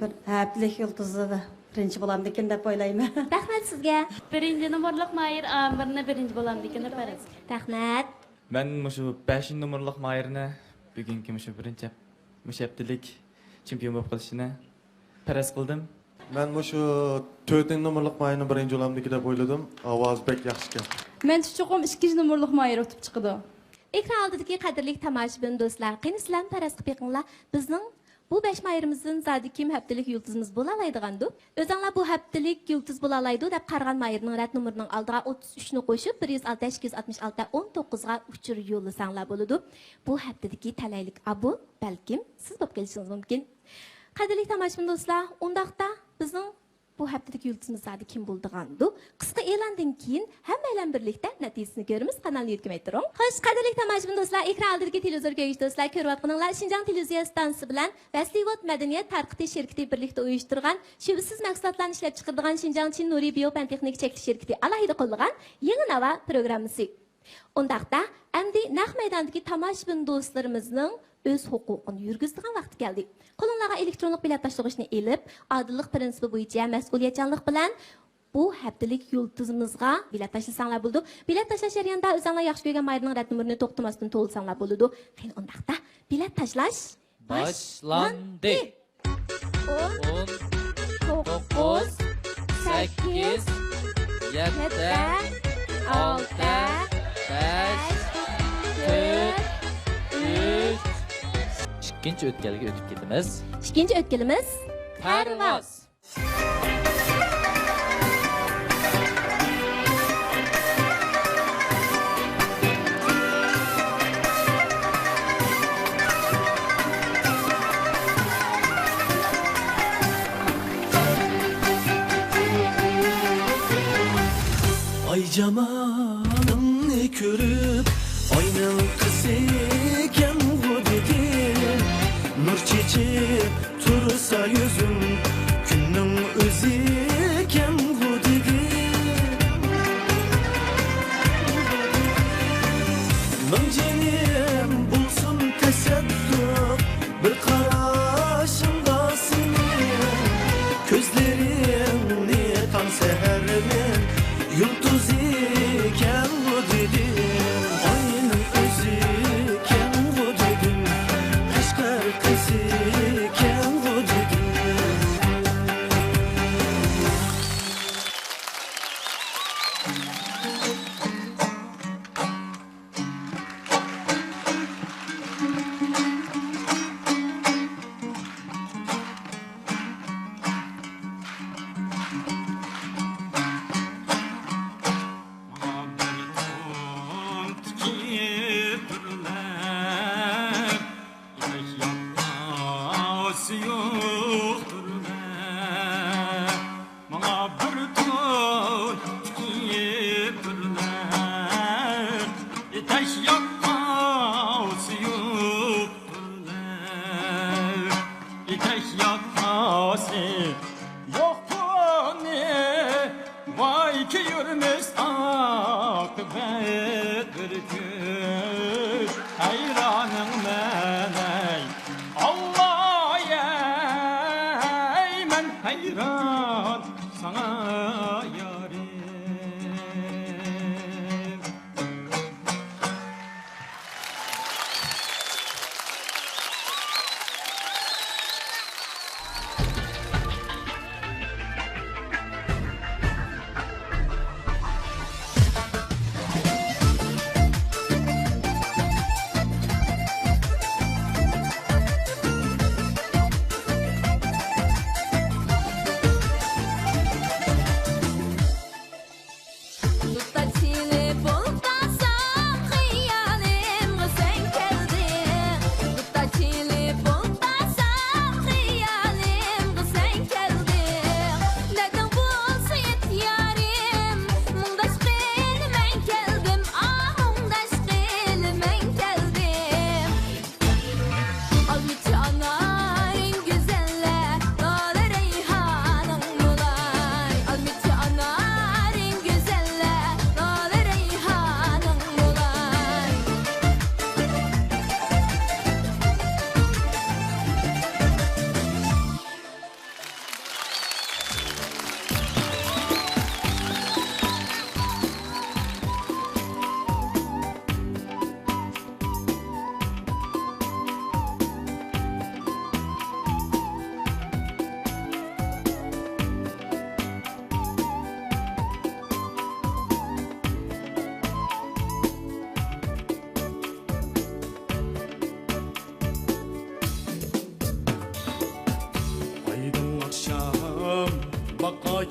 bir haftalık yıldızı birinci bulam dikin dep oylayman. Rahmat sizga. 1. numaralık mayır amirni 1. bulam dikin dep paraz. Rahmat. Ben şu 5 numaralık mayırını bugünkü şu birinci haftalık çempion bo'lib qilishini paraz qildim. Ben şu 4 numaralık mayını birinci olamdaki dep oyladım. Ovoz bek yaxshi ekan. Men chuqum 2. numaralık mayır o'tib chiqdi. Ekran oldidagi qadrli tomoshabin do'stlar, qani sizlarni paraz qilib beqinglar. Bizning bu 5 mayirimizdan zodi kim haftalik yulduzimiz bo'la oladigandu? O'zinglar bu haftalik yulduz bo'la oladi deb qargan mayirning rad nomerining oldiga 33 ni qo'shib 106 266 19 ga uchur yo'llasanglar bo'ladi. Bu haftadagi talaylik abu balkim siz bo'lib kelishingiz mumkin. Qadrli tomoshabin do'stlar, undaqda bizning bu haftadagi yulduzimiz zodi kim bo'ldigandu? Qisqa e'londan keyin hammalar birlikda natijasini ko'ramiz. Kanalni yutmay turing. Xo'sh, qadrli tomoshabin do'stlar, ekran oldidagi televizor ko'rish do'stlar, ko'ryapsizlar. Shinjang televiziya stansiyasi bilan Vaslivat madaniyat tarqitish shirkati birlikda uyushtirgan, shivsiz mahsulotlarni ishlab chiqaradigan Shinjang Chin Nuriy Biopantexnik cheklanish shirkati alohida qo'llagan yangi nava programmasi. Undaqda endi naq maydondagi tomoshabin do'stlarimizning o'z huquqini yurgizadigan vaqt keldi. Qo'lingizga elektronlik bilet tashlashni elib, odillik prinsipi bo'yicha mas'uliyatchanlik bilan bu haftalik yulduzimizga bilet tashlasanlar bo'ldi. Bilet tashlash jarayonida o'zingizlar yaxshi ko'rgan mayirning rad nomerini to'xtamasdan to'lsanlar bo'ladi. Qani undaqda bilet tashlash Boshlandi. 10 9 8 7 6 5 4 3 ikkinchi o'tkalga o'tib ketamiz. Ikkinchi o'tkalimiz parvoz. Ay camalını körüp aynalı kızıken bu dedim. Nur çiçeği tursa yüzüm günün özüken bu dedim. Mıncınım bulsun teseddüp bir karşımda senin. Gözlerini tam sehermen yıldız iken bu dedim. Aynı özü iken bu dedim. Kaşkar kızı iken bu dedim. Yok bu ne? Vay ki yürümüş akıbet bir gün. Hayranım ben ey Allah ey ben hayran sana yarim.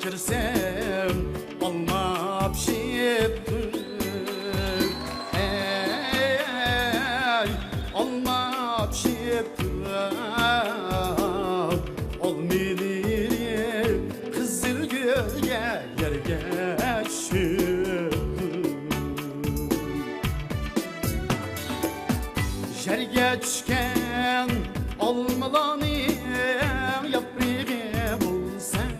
kirsem olma pişiptir ey olma pişiptir ol meni kızıl gölge yerge düşüptür yerge düşken olmalanı yaprağı bulsan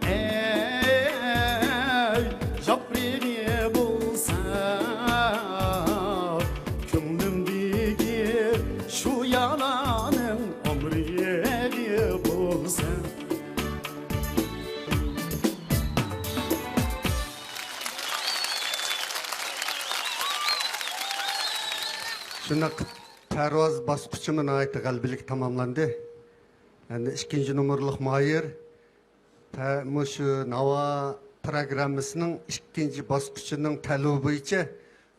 ey yaprağı bulsan kömlümdeki şu yalanın ömrüğü bulsan Şunak parvoz bosqichimin ayeti g'albilik tamomlandi. Endi 2 numurliq Mayir şu Nava programmasining 2 bosqichining tanlovi bo'yicha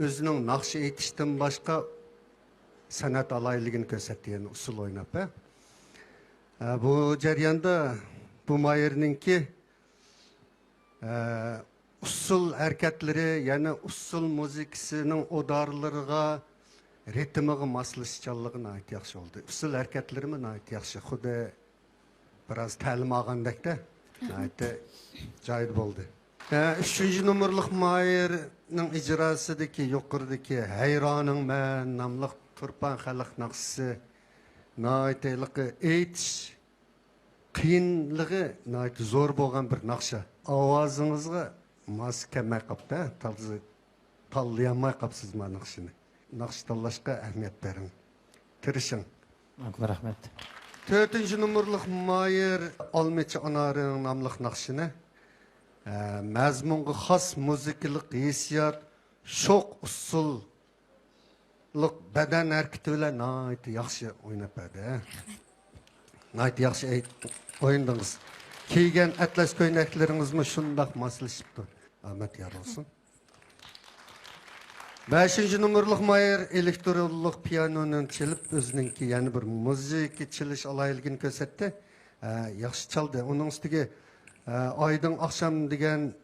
o'zining naqsh aytishdan boshqa san'at alayligini ko'rsatdi, ya'ni usul o'ynab. Bu jarayonda bu Mayirninki usul harakatlari, ya'ni usul muzikasining o'darlariga ritmiga moslashganligini ayt yaxshi oldu. Usul hareketlerimi ayt yaxshi. Xuddi biraz ta'lim olgandakda aytdi joyida bo'ldi. 3 numurliq Mayirning ijrosidagi yuqoridagi Hayroning man nomli Turpan xalq naqshisi aytayliqi aytish qiyinligi zo'r bo'lgan bir naqsha. Ovozingizga mos kelmay qoldi, tanlayolmay qolibsiz mana naqshini. Naqsh tanlashga ahamiyat bering. Tirishing. Rahmat. 4 numurliq Mayir Olmechi Anarining nomli naqshini mazmunga xos muzikalik hissiyot, sho'q usullik badan harakati bilan nihoyat yaxshi o'ynab berdi. Nihoyat yaxshi o'yindingiz. Kiygan atlas ko'ynaklaringizmi shundoq moslashibdi. Rahmat yor olsun. 5 numurliq Mayir elektronlik pianonun çalıp özününki yani bir müzik çalış alayligini ko'rsatdi. Yaxshi çaldı. Onun üstüge Aydın akşam degan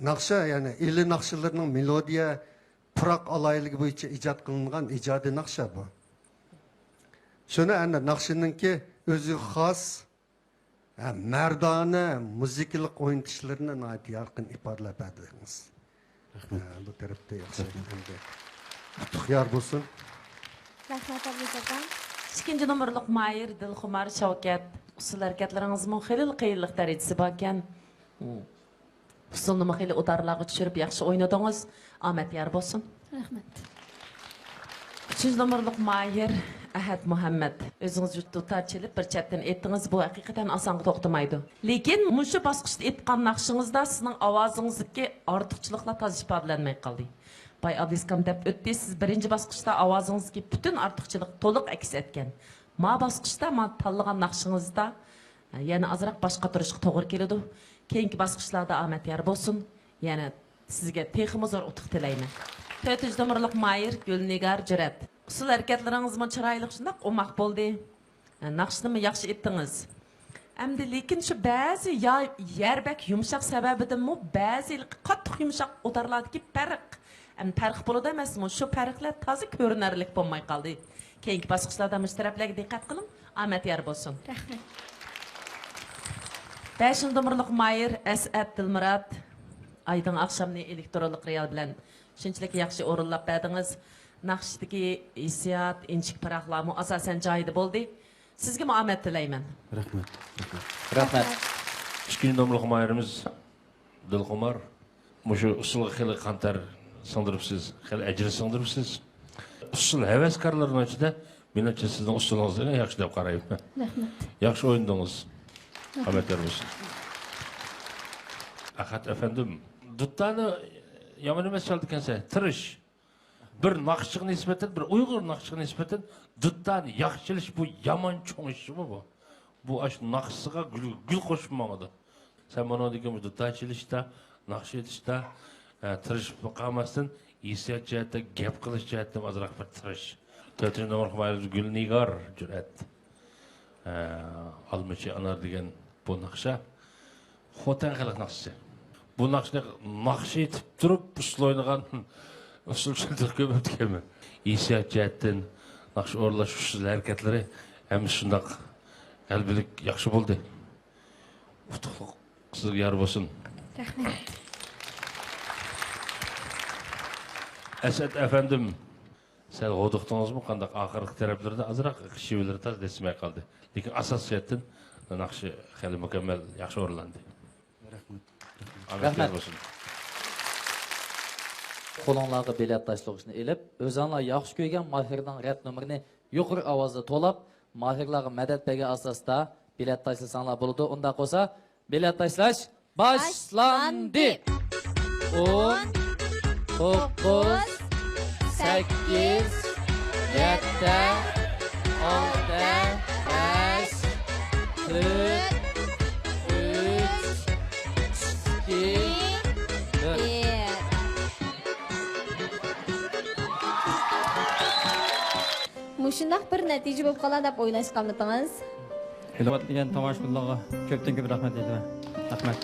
naqsha, yani eli naqshalarning melodiya puroq alayligi bo'yicha ijod qilingan ijodiy naqsha bu. Shuni ana naqshininki o'zi xos mardona muzikalik o'yintishlarini nihoyat yorqin ifodalab berdingiz. Bu tarafda yaxshi endi. Xuyor bo'lsin. Rahmat Abduzakan. 2 numurliq Mayir Dilxumar Shavkat. Usul hareketlaringizning xeyli qiyinlik darajasi bor ekan. Usulni xeyli o'tarlarga tushirib yaxshi o'ynadingiz. Omad yor bo'lsin. Rahmat. 3 numurliq Mayir Ahad Muhammad. O'zingiz tutar chelib bir chatdan aytdingiz, bu haqiqatan osonga to'xtamaydi. Lekin mushu bosqichda aytgan naqshingizda sizning ovozingizdagi ortiqchiliklar toz ifodalanmay qoldi. Bay Abdiskam deb o'tdi, siz birinchi bosqichda ovozingizdagi butun ortiqchilik to'liq aks etgan. Ma bosqichda ma tanlagan naqshingizda yana azroq boshqa turishga to'g'ri keladi. Keyingi bosqichlarda omad yor bo'lsin. Yana sizga texmi zo'r utuq tilayman. 4 numurliq Mayir Gulnigar Jurat. Usul hareketlaringizmi chiroyli shundoq o'maq bo'ldi. Naqshnimi yaxshi etdingiz. Endi lekin shu ba'zi yerbek yumshoq sababidanmi ba'zi qattiq yumshoq o'tarlardagi farq. Farq bo'ladi emasmi? Shu farqlar toza ko'rinarlik bo'lmay qoldi. Keyingi bosqichlarda mushtaraflarga diqqat qiling. Omad yor bo'lsin. Rahmat. 5 numurliq Mayir Asad Dilmurod. Aydın akşamni elektronlik real bilan shunchalik yaxshi o'rinlab berdingiz. Naqshdagi hissiyot, inchik paraqlarmi asosan joyida bo'ldi. Sizga omad tilayman. Rahmat. Rahmat. 2 numurliq Mayirimiz Dilxumar. Mushu usulga xeyli qantar singdiribsiz, xeyli ajr singdiribsiz. Usul havaskorlarning ichida menimcha sizning usulingizga yaxshi deb qarayman. Rahmat. Yaxshi o'yindingiz. Omad yor bo'lsin. Ahad efendim, duttani yomon emas chaldi ekansan, tirish. Bir naqshga nisbatan, bir Uyg'ur naqshga nisbatan duttani yaxshilish bu yomon cho'ngishmi bu? Bu ash naqshga gul qo'shib mangadi. Sen mana degan bu dutta chalishda, naqsh etishda tirish qolmasdan, hissiyot jihatda, gap qilish jihatda azroq bir tirish. 4 numar Mayir Gulnigar Jurat. Olmechi Anar degan bu naqsha Xotan xalq naqshisi. Bu naqshni naqsh etib turib, usul o'ynagan usulchilar ko'p o'tganmi. Isiyat jihatdan naqsh o'rlash usul harakatlari ham shundaq qalbilik yaxshi bo'ldi. Utuqliq sizga yor bo'lsin. Rahmat. Asad efendim, sen g'o'diqdingizmi qandaq oxirgi taraflarda azroq shivirlar desmay qoldi. Lekin asosiyatdan naqshi xeli mukammal yaxshi o'rlandi. Rahmat. Qo'linglarga bilet tashlashni elib, o'zinglar yaxshi ko'rgan Mahirning rad nomerini yuqori ovozda to'lab, Mahirlarga madad bergan asosda bilet tashlasanlar bo'ladi. Unda qo'sa, bilet tashlash boshlandi. 10 9 8 7 6 5 4 Mushundaq bir natija bo'lib qolar deb o'ylashganmidingiz? Hurmatlagan tomoshabinlarga ko'pdan ko'p rahmat deyman. Rahmat.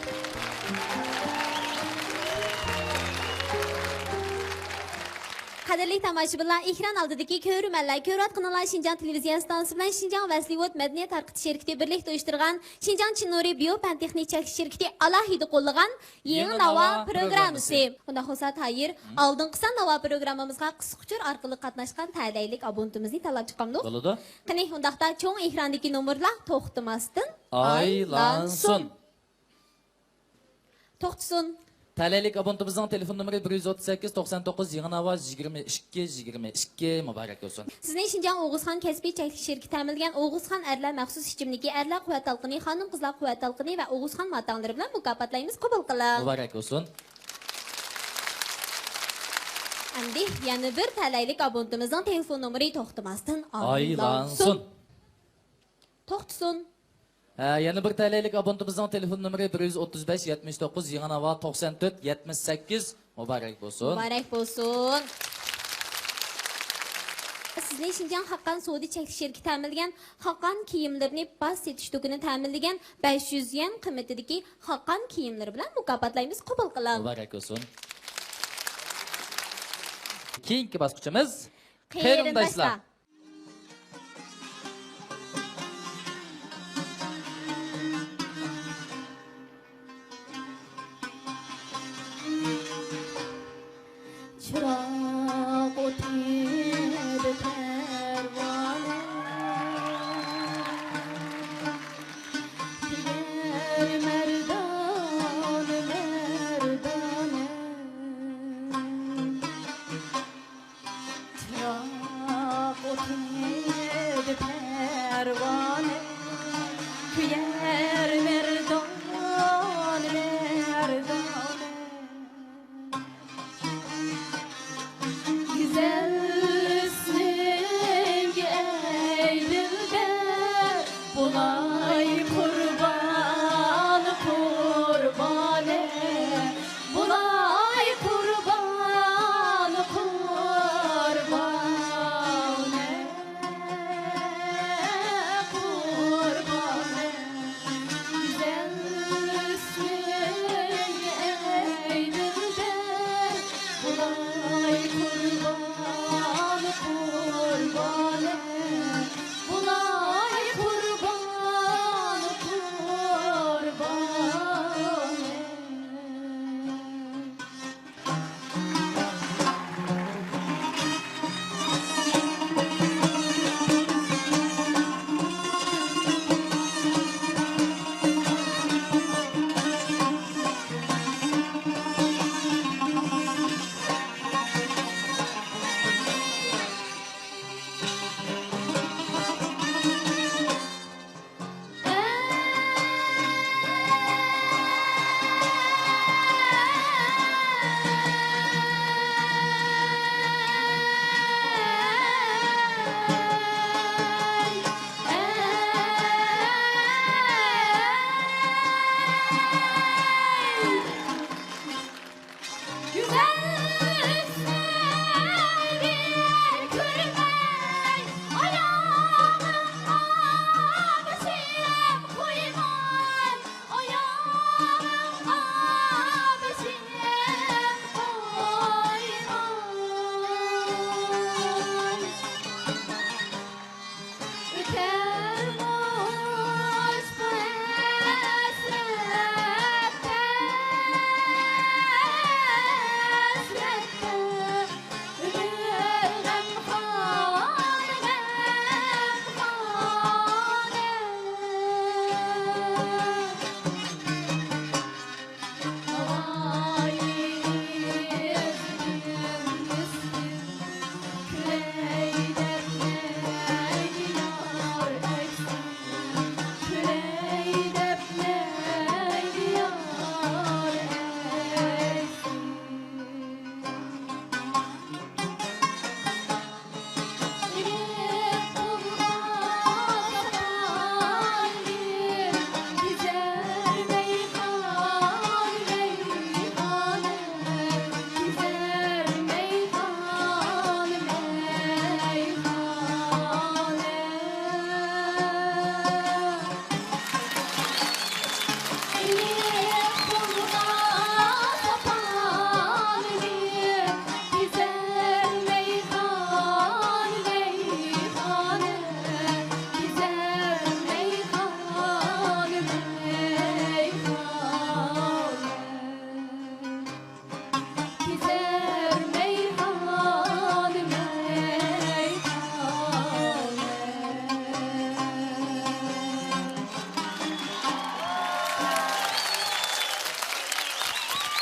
Qadrli tomoshabinlar, ekran oldidagi ko'rmanlar, ko'rayotganlar Shinjang televiziya stansiyasi bilan Shinjang Vaslivot madaniyat tarqitish shirkati birlikda uyushtirgan Shinjang Chinori Biofan texnik chekish shirkati alohida qo'llagan yangi navo programmasi. Bunda Xosat Hayir oldingi navo programmamizga qisqacha orqali qatnashgan tayinlik abonentimizni tanlab chiqamdik. Bo'ladi. Qani undaqda cho'ng ekrandagi nomerlar to'xtamasdan aylansin. To'xtasin. Taleylik abonentimizning telefon nomeri 138 99 22 22 muborak bo'lsin. Sizning Shinjang O'g'izxon kasbiy chekish shirkati ta'minlagan O'g'izxon erlar maxsus ichimligi, erlar quvvat talqini, xonim qizlar quvvat talqini va O'g'izxon matonlari bilan mukofotlaymiz. Qabul qiling. Muborak bo'lsin. Endi yana bir taleylik abonentimizning telefon nomeri to'xtamasdan aylansin. To'xtasin. Yana bir taleylik abonentimizning telefon nomeri 135 79 94 78 muborak bo'lsin. Muborak bo'lsin. Sizning Shinjang Haqqan Sodi chekish shirkati ta'minlagan Haqqan kiyimlarini bas setish do'koni ta'minlagan 500 yen qiymatidagi Haqqan kiyimlari bilan mukofotlaymiz. Qabul qiling. Muborak bo'lsin. Keyingi bosqichimiz qarindoshlar. Çırak otur pervane Diğer merdane merdane Çırak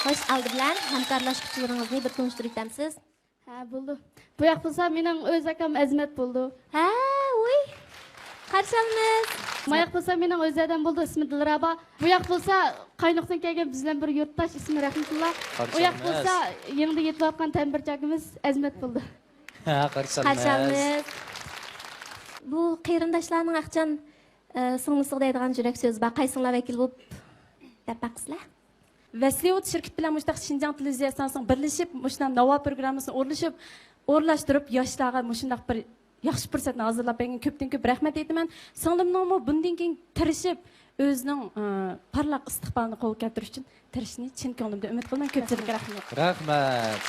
Hoş aldı bilen hamkarlaşıkçılarınızı bir konuşturuk demsiz. Ha, buldu. Bu yak bulsa mening öz akam Azmat buldu. Ha, oy. Qarşalınız. Bu yak bulsa mening öz adam buldu, ismi Dilraba. Bu yak bulsa Qaynoqdan kelgan bizden bir yurttaş, ismi Rahmatullah. O yak bulsa yanında yetib atgan Tambirchagimiz Azmat buldu. Ha, Qarşalınız. Bu qeyrindaşlarning aqchan singlisig deydigan jurak so'z bor. Qaysinglar vakil bo'lib deb baqsizlar? Vesliot şirket bilen muştaq Şinjan televiziyasının birleşip muştaq Nova programmasını orlaştırıp yaşlarga muştaq bir yaxshi fursatni hazırlap bergan köpten köp rahmat aytaman. Singlimning bundan keyin tirishib o'zining parlaq istiqbolini qo'lga keltirish uchun tirishni chin ko'nglimda umid qilaman. Ko'pchilik rahmat. Rahmat.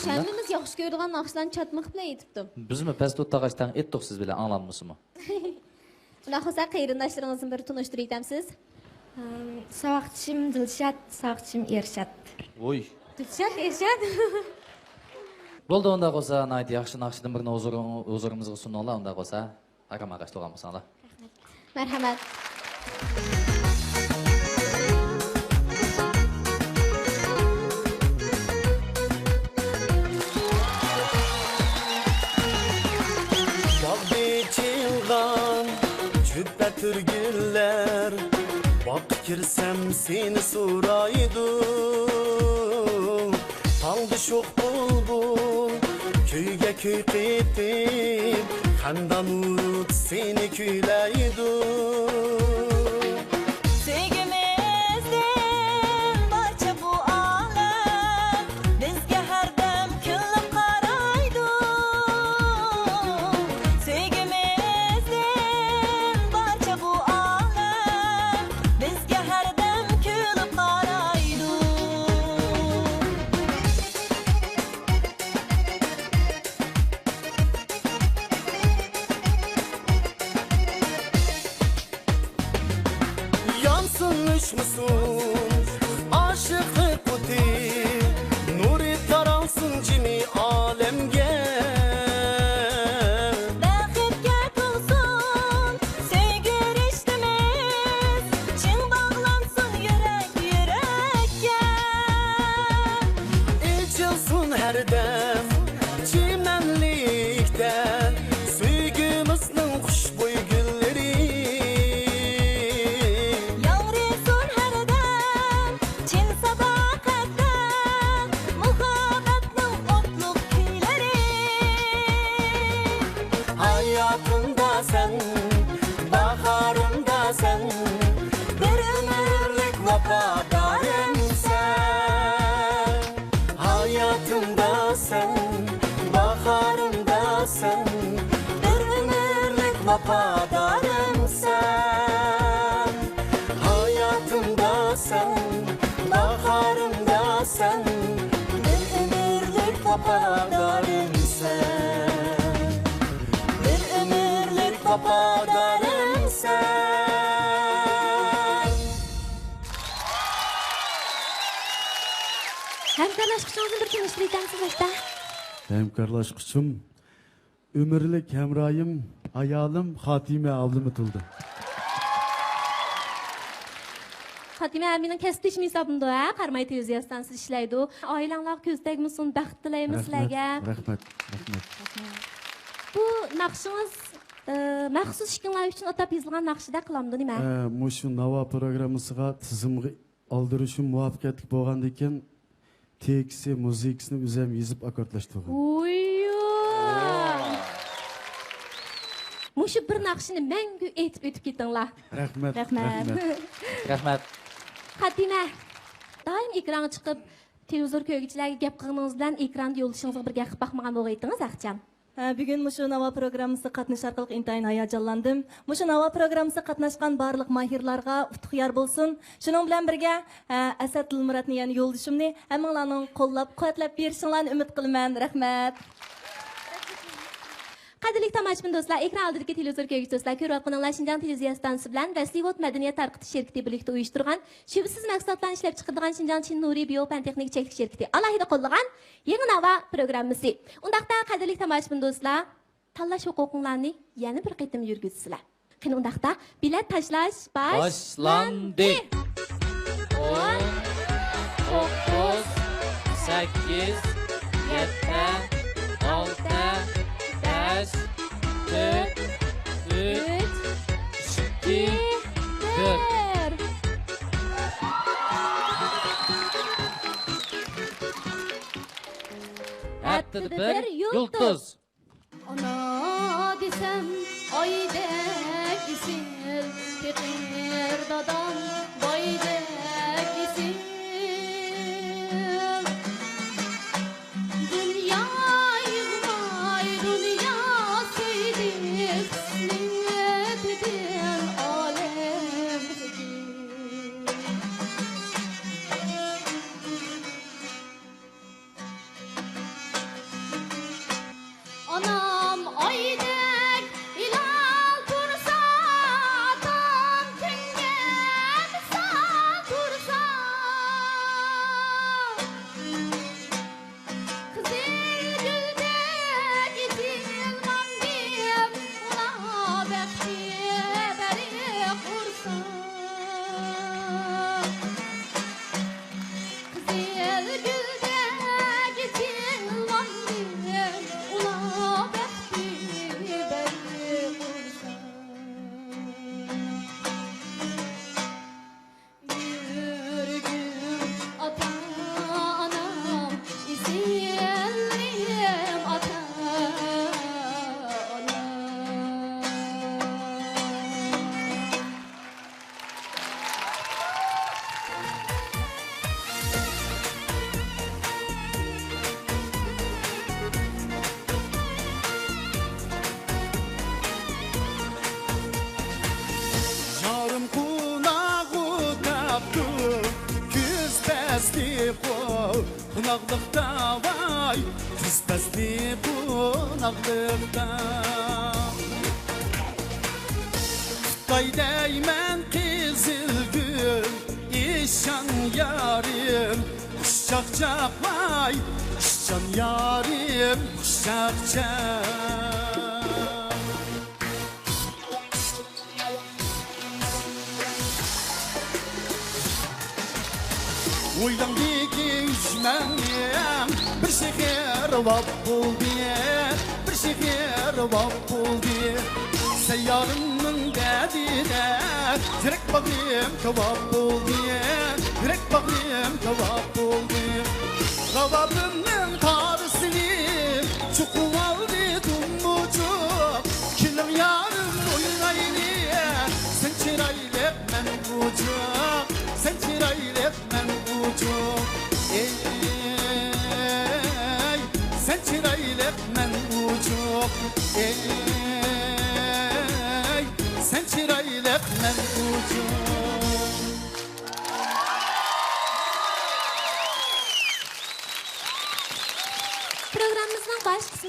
Şəhərimiz yaxşı görülən naxışlarını çatmaq bilan yetibdi. Bizmi past o'ttaqashdan etdik siz bilan anglanmısınmı? Unda xo'sa qayrindaşlarınızın bir tunuşturib demsiz? Sağaqçım Dilşat, sağaqçım Erşat. Oy. Dilşat, Erşat. Bo'ldi unda qo'sa, nayt yaxshi naqshdan birini huzurimizga suninglar, unda qo'sa, aqam-aqash to'g'amizlar. Marhamat. Cübbe türgüller Bak girsem seni soraydım Taldı çok bulbul Köyge köy qetib Xandan urut seni küyleydim Sevgimizden barcha bu alem Bizga har dam kulib qaraydi Sevgimizden barcha bu alem Bizga har dam kulib qaraydi Yansın uçmusun aşıkı kuti Nuri taransın cimi alemge Baxtga to'lsin sevgi rishtimiz Chin bog'lansin yurak yurakka İçilsin her dem çimenlikte Sevgimizin xushbo'y gulleri Yağrisin har dam vafadarım sen. Hayatımda sen, baharımda sen, bir ömürlük vafadarım sen. Bir ömürlük vafadarım sen. Hemkarlaşmışsınızın bir tanıştıracağım sizlerle. Hemkarlaşmışım, ömürlük hemrayım, ayalım Hatime avlımı tuldu. Fatime abinin kesdi işin hesabında, Karmay Televizyon Stansiyası işleydi. Ailenler közdek misin, bəxt dileyimiz sizlerge. Rahmet. Bu nakşınız məxsus işkinler için atap yazılgan nakşıda kılamdı değil mi? Muşu Nava programısıga tizimgi aldırışım muvaffakiyetli bolğan eken tekisi, muzikasını özüm yazıp akordlaştırdım. Muşu bir nakşını məngü etip ötüp ketinglar. Rahmet. Rahmet. Fatime, daim ekrana çıkıp televizor köygüçilerge gep qılmanız bilen ekranda yoluşunuza bir gaqib baxmagan bolğaydınız Akçam. Bugün Muşu Nava programısı qatnaş arkalık intayin hayacanlandım. Muşu Nava programısı qatnaşkan barlıq mahirlarga utuqyar bolsun. Şunun bilen birge Asad Dilmuratni yani yolduşumni hammalarning qo'llab quvvatlab berishinglarni umid qilaman. Rahmat. Qadrli tomoshabin do'stlar, ekran oldidagi televizor ko'ruvchi do'stlar, ko'rayotganinglar Shinjang televiziya stansiyasi bilan Vaslivot madaniyat tarqitish shirkati birlikda uyushtirgan, shubsiz mahsulotlarni ishlab chiqaradigan Shinjang Chin Nuriy Biofan texnik cheklik shirkati alohida qo'llagan yangi Nava programmasi. Undaqda qadrli tomoshabin do'stlar, tanlash huquqinglarni yana bir qitim yurgizsizlar. Qani undaqda bilet tashlash Başlandı. 10, 9, 8, 7, 6, 5, 4, 3, 2, 4. Attı bir yıldız. Ana desem aydek isil, tekir dadam baydek isil. Dünya yığmay, dünya seydik, niyet eden alem Anam aydek ilal tursa, adam tingen sağ tursa. Kızıl güldek itilman diyem, ula bekti beri kursa. Kızıl güldek itilman diyem, ula bekti beri kursa. Bir gün ata-anam isimliyim ata-anam. Yarım kunağı taptı, küspesli bu kunaklıkta vay, küspesli kunaklıkta. Kutay değmen kızıl gül, işan yarim, kuşakçak vay, işan yarim, kuşakçak. Uydan diki üçmeniyem, bir şeker vap buldu, bir şeker vap buldu. Seyyarımın dedine, direkt bakayım kavap buldu, direkt bakayım kavap buldu. Kavabımın karısını çukuvaldı dumbucuk, kilim yarım oynayını, sen çıraylık men bucuk, sen çıraylık men bucuk. Ey, sen çıraylık men bucuk. Ey,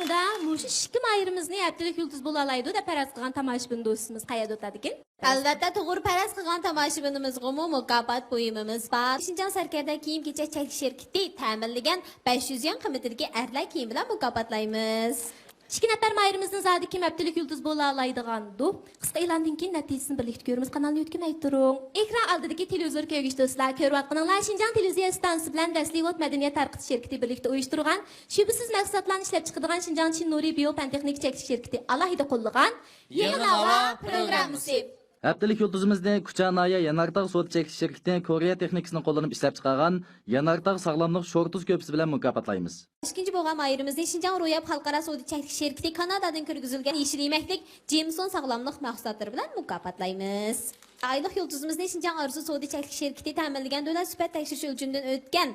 programmada muşu ikki mayırımızını haftalik yulduz bo'la oladi deb faraz qilgan tomoshabin do'stimiz qayerda o'tadi ekan? Albatta to'g'ri paraz qilgan tomoshabinimizga mukofot bo'yimimiz bor. Shinjon sarkarda kiyim kechak chekish shirkati ta'minlagan 500 yuan qiymatidagi erlar kiyim bilan mukofotlaymiz. İki nafar mayırımızın zadı kim haftalik yulduz bo'la olaydigandu. Qisqa e'londan keyin natijasini birlikda ko'ramiz. Kanalni yutmay turing. Ekran oldidagi televizor ko'rgich do'stlar, ko'ryapsizlar. Shinjon televiziya stansiyasi bilan Dastlivot madaniyat tarqitish shirkati birlikda uyushtirgan, shubisiz mahsulotlarni ishlab chiqaradigan Shinjon Nuriy biopantexnik chekish shirkati alohida qo'llagan Yangi nava programmasi. Haftalik yulduzimizni Kuchanaya Yanardağ Soda Çekiş şirketi Koreya texnikasini qo'llanib ishlab chiqargan Yanardağ sog'lomlik shortuz ko'pisi bilan mukofotlaymiz. İkinci bo'lgan mayrimizda Shinjon Ro'yab xalqaro soda chekish shirkati Kanadadan kirgizilgan yeshil yemaklik Jameson sog'lomlik mahsulotlari bilan mukofotlaymiz. Aylık yulduzimizni Shinjon Arzu soda chekish shirkati ta'minlagan davlat sifat tekshirish o'lchamidan o'tgan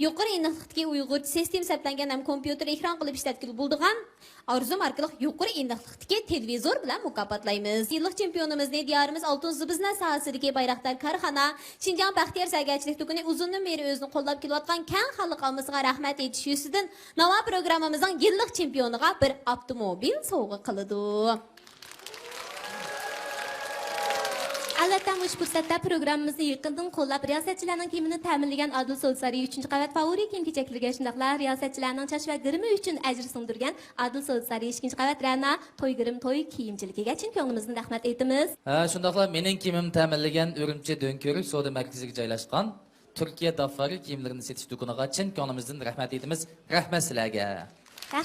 yuqori aniqlikdagi Uyg'ur sistem hisoblangan ham kompyuter ekran qilib ishlatkili bo'ldigan Arzu markali yuqori aniqlikdagi televizor bilan mukofotlaymiz. Yillik chempionimizni diyorimiz Oltin Zubizna sohasidagi Bayroqtar korxona Shinjon Baxtiyor sargardchilik tuguni uzundan beri o'zini qo'llab kelayotgan keng xalqimizga rahmat aytish yuzidan Nava programmamizning yillik chempioniga bir avtomobil sovg'a qiladi. Albatta bu fursatda programmamizni yaqindan qo'llab riyosatchilarning kiyimini ta'minlagan Adil So'lsari 3-qavat favori kiyim-kechaklarga shundaqla riyosatchilarning chash va girimi uchun ajr singdirgan Adil So'lsari 2-qavat Rana to'y girim to'y kiyimchiligiga chempionimizni rahmat aytamiz. Ha, shundaqla mening kiyimim ta'minlagan Urumchi Do'nko'rik savdo markaziga joylashgan Turkiya Daffari kiyimlarini setish do'koniga chin ko'nglimizdan rahmat aytamiz. Rahmat sizlarga.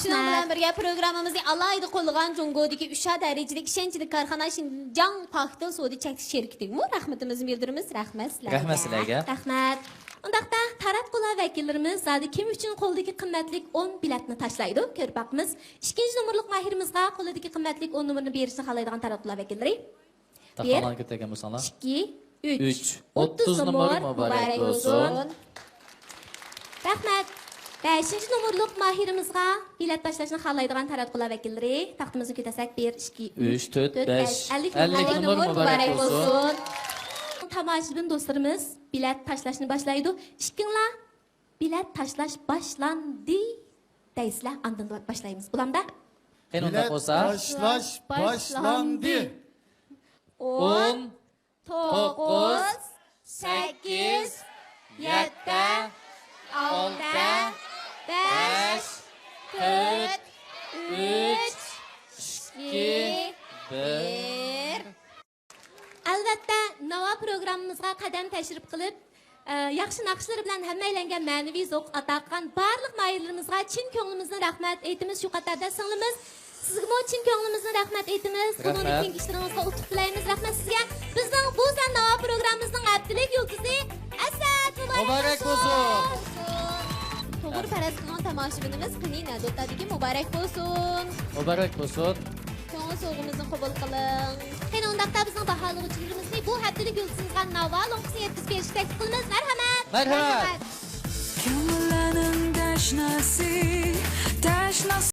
Shuning bilan birga programmamizni alohida qo'llagan Jongodagi 3 darajalik ishonchli korxona Shinjon Paxta soda chekish shirkatiga rahmatimizni bildiramiz. Rahmat sizlarga. Rahmat sizlarga. Rahmat. Undaqda taratqular vakillarimiz zodi kim uchun qo'ldagi qimmatlik 10 biletni tashlaydi? Ko'rib boqamiz. 2-numurlik mahirimizga qo'ldagi qimmatlik 10 numurni berishni xohlaydigan taratqular vakillari. Taqalan ko'tagan bo'lsanlar. 2 3 30 numar muborak bo'lsin. Rahmat. 5-numurlik mahirimizga bilet tashlashni xohlaydigan taratqular vakillari taxtimizni ko'tasak 1 2 3 4 5 50 numar muborak bo'lsin. Tomoshabin do'stlarimiz bilet tashlashni boshlaydi. Ishkinglar bilet tashlash boshlandi deysizlar. Andan boshlaymiz. Bulamda Bilet tashlash boshlandi. 10 9 8 7 6 5 4 3 2 1 Albatta Nava programmamizga qadam tashrif qilib, yaxshi naqshlar bilan hammaylangan ma'naviy zavq ataqan barliq mayirlarimizga chin ko'nglimizdan rahmat aytamiz. Shu qatorda singlimiz sizga chin ko'nglimizdan rahmat aytamiz. Buning ishlaringizga utuq tilaymiz. Rahmat sizga. Bizning bu san Nava programmamizning haftalik yulduzi Asad muborak bo'lsin. To'g'ri faraz qilgan tomoshabinimiz Qinina do'stadagi muborak bo'lsin. Muborak bo'lsin. Ko'ngil so'g'imizni qabul qiling. Qani undaqda bizning baholovchilarimizni bu haftalik yulduzimizga Nava loqisi yetkazib berishga taklif qilamiz. Marhamat. Marhamat. Ko'ngillarning dashnasi